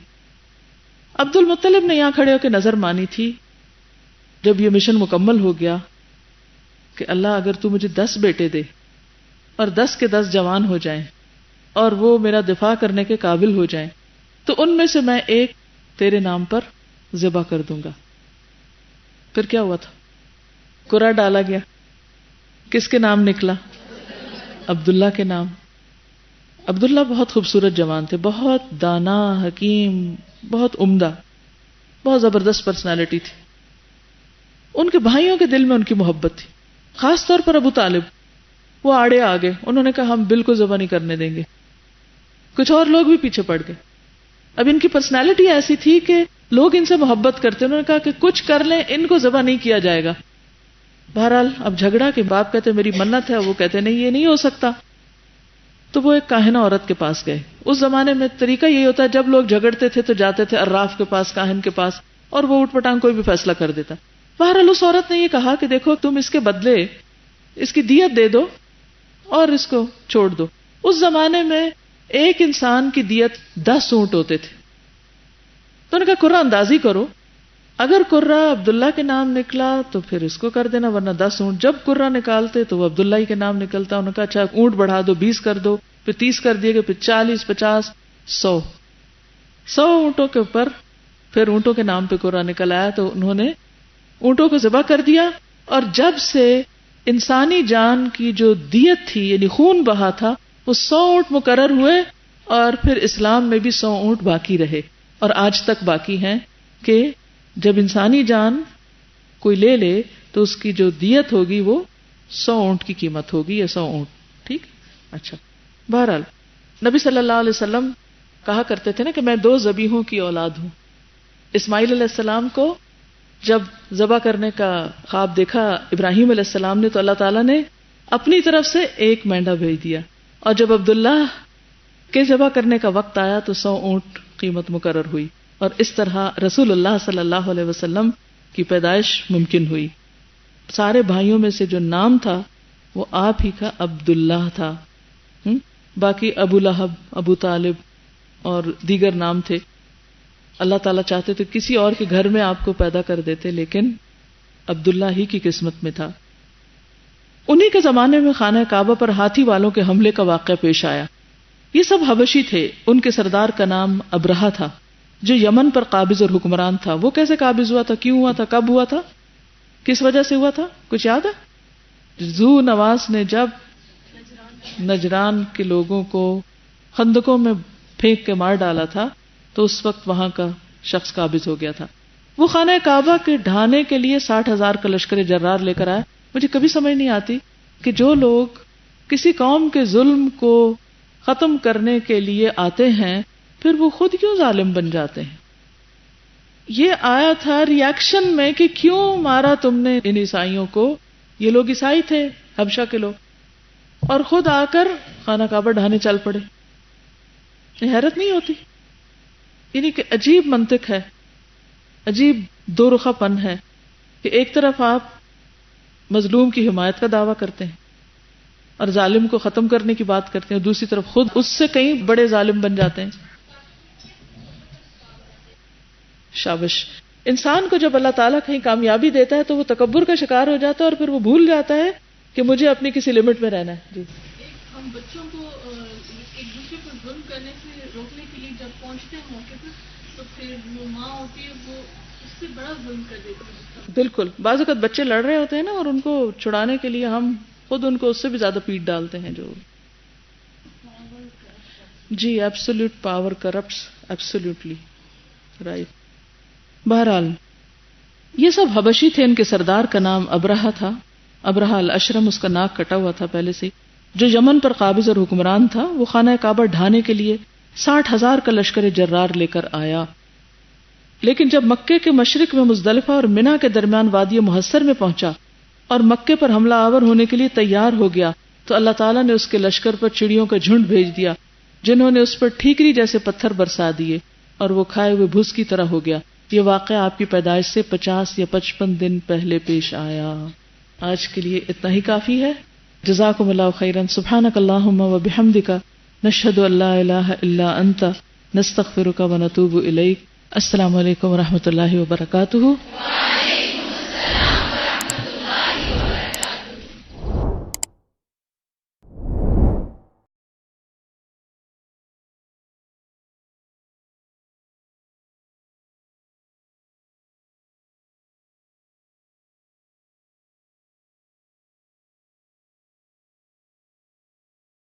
عبد المطلب نے یہاں کھڑے ہو کے نظر مانی تھی. جب یہ مشن مکمل ہو گیا کہ اللہ اگر تو مجھے 10 بیٹے دے اور 10 کے 10 جوان ہو جائیں اور وہ میرا دفاع کرنے کے قابل ہو جائیں تو ان میں سے میں ایک تیرے نام پر ذبح کر دوں گا. پھر کیا ہوا تھا؟ قرعہ ڈالا گیا. کس کے نام نکلا؟ عبداللہ کے نام. عبداللہ بہت خوبصورت جوان تھے، بہت دانا، حکیم، بہت عمدہ، بہت زبردست پرسنالٹی تھی. ان کے بھائیوں کے دل میں ان کی محبت تھی، خاص طور پر ابو طالب. وہ آڑے آ گئے، انہوں نے کہا ہم بالکل ذبح نہیں کرنے دیں گے. کچھ اور لوگ بھی پیچھے پڑ گئے. اب ان کی پرسنالٹی ایسی تھی کہ لوگ ان سے محبت کرتے. انہوں نے کہا کہ کچھ کر لیں، ان کو ذبح نہیں کیا جائے گا. بہرحال اب جھگڑا کہ باپ کہتے میری منت ہے، وہ کہتے نہیں یہ نہیں ہو سکتا. تو وہ ایک کاہنہ عورت کے پاس گئے. اس زمانے میں طریقہ یہی ہوتا ہے، جب لوگ جھگڑتے تھے تو جاتے تھے عراف کے پاس، کاہن کے پاس، اور وہ اٹھ پٹانگ کوئی بھی فیصلہ کر دیتا. بہرحال اس عورت نے یہ کہا کہ دیکھو تم اس کے بدلے اس کی دیت دے دو اور اس کو چھوڑ دو. اس زمانے میں ایک انسان کی دیت 10 اونٹ ہوتے تھے. تو انہوں نے کہا قرہ اندازی کرو، اگر قرہ عبداللہ کے نام نکلا تو پھر اس کو کر دینا، ورنہ 10 اونٹ. جب قرہ نکالتے تو وہ عبداللہ ہی کے نام نکلتا. انہوں نے کہا اچھا اونٹ بڑھا دو، 20 کر دو، پھر 30 کر دیے گئے، پھر 40، 50، 100 اونٹوں کے اوپر پھر اونٹوں کے نام پہ قرہ نکل آیا. تو انہوں نے اونٹوں کو ذبح کر دیا. اور جب سے انسانی جان کی جو دیت تھی یعنی خون بہا تھا وہ 100 اونٹ مقرر ہوئے، اور پھر اسلام میں بھی 100 اونٹ باقی رہے اور آج تک باقی ہیں کہ جب انسانی جان کوئی لے لے تو اس کی جو دیت ہوگی وہ 100 اونٹ کی قیمت ہوگی یا 100 اونٹ. ٹھیک. اچھا بہرحال نبی صلی اللہ علیہ وسلم کہا کرتے تھے نا کہ میں 2 ذبیحوں کی اولاد ہوں. اسماعیل علیہ السلام کو جب ذبح کرنے کا خواب دیکھا ابراہیم علیہ السلام نے تو اللہ تعالیٰ نے اپنی طرف سے ایک مینڈا بھیج دیا، اور جب عبداللہ کے ذبح کرنے کا وقت آیا تو 100 اونٹ قیمت مقرر ہوئی. اور اس طرح رسول اللہ صلی اللہ علیہ وسلم کی پیدائش ممکن ہوئی. سارے بھائیوں میں سے جو نام تھا وہ آپ ہی کا عبداللہ تھا. باقی ابو لہب، ابو طالب اور دیگر نام تھے. اللہ تعالیٰ چاہتے تو کسی اور کے گھر میں آپ کو پیدا کر دیتے، لیکن عبداللہ ہی کی قسمت میں تھا. انہی کے زمانے میں خانہ کعبہ پر ہاتھی والوں کے حملے کا واقعہ پیش آیا. یہ سب حبشی تھے. ان کے سردار کا نام ابرہہ تھا جو یمن پر قابض اور حکمران تھا. وہ کیسے قابض ہوا تھا، کیوں ہوا تھا، کب ہوا تھا، کس وجہ سے ہوا تھا، کچھ یاد ہے؟ ذو نواس نے جب نجران کے لوگوں کو خندقوں میں پھینک کے مار ڈالا تھا تو اس وقت وہاں کا شخص قابض ہو گیا تھا. وہ خانہ کعبہ کے ڈھانے کے لیے 60,000 کا لشکر جرار لے کر آئے. مجھے کبھی سمجھ نہیں آتی کہ جو لوگ کسی قوم کے ظلم کو ختم کرنے کے لیے آتے ہیں پھر وہ خود کیوں ظالم بن جاتے ہیں. یہ آیا تھا ریاکشن میں کہ کیوں مارا تم نے ان عیسائیوں کو. یہ لوگ عیسائی تھے، حبشہ کے لوگ، اور خود آ کر خانہ کعبہ ڈھانے چل پڑے. حیرت نہیں ہوتی؟ یعنی کہ عجیب منطق ہے، عجیب دو رخا پن ہے کہ ایک طرف آپ مظلوم کی حمایت کا دعویٰ کرتے ہیں اور ظالم کو ختم کرنے کی بات کرتے ہیں، دوسری طرف خود اس سے کئی بڑے ظالم بن جاتے ہیں. شابش. انسان کو جب اللہ تعالیٰ کہیں کامیابی دیتا ہے تو وہ تکبر کا شکار ہو جاتا ہے اور پھر وہ بھول جاتا ہے کہ مجھے اپنی کسی لمٹ میں رہنا ہے. جی ہم بچوں کو ایک دوسرے پر ظلم کرنے سے روکنے کے لیے جب پہنچتے ہیں موقع پر تو پھر وہ ماں ہوتی ہے وہ اس سے بڑا ظلم کر دیتی ہے. بالکل. بعض اوقات بچے لڑ رہے ہوتے ہیں نا اور ان کو چھڑانے کے لیے ہم خود ان کو اس سے بھی زیادہ پیٹ ڈالتے ہیں. جو جی absolute power corrupts absolutely right. بہرحال یہ سب حبشی تھے. ان کے سردار کا نام ابرہہ تھا. ابرہہ الاشرم، اس کا ناک کٹا ہوا تھا پہلے سے. جو یمن پر قابض اور حکمران تھا وہ خانہ کعبہ ڈھانے کے لیے 60,000 کا لشکر جرار لے کر آیا. لیکن جب مکے کے مشرق میں مزدلفہ اور منی کے درمیان وادی محصر میں پہنچا اور مکے پر حملہ آور ہونے کے لیے تیار ہو گیا تو اللہ تعالیٰ نے اس کے لشکر پر چڑیوں کا جھنڈ بھیج دیا جنہوں نے اس پر ٹھیکری جیسے پتھر برسا دیے اور وہ کھائے ہوئے بھوس کی طرح ہو گیا. یہ واقعہ آپ کی پیدائش سے 50 یا 55 دن پہلے پیش آیا. آج کے لیے اتنا ہی کافی ہے. جزاکم اللہ خیرا. سبحانک اللہم و بحمدک نشہد ان لا الہ الا انت نستغفرک و نتوب الیک. السلام علیکم و رحمۃ اللہ وبرکاتہ.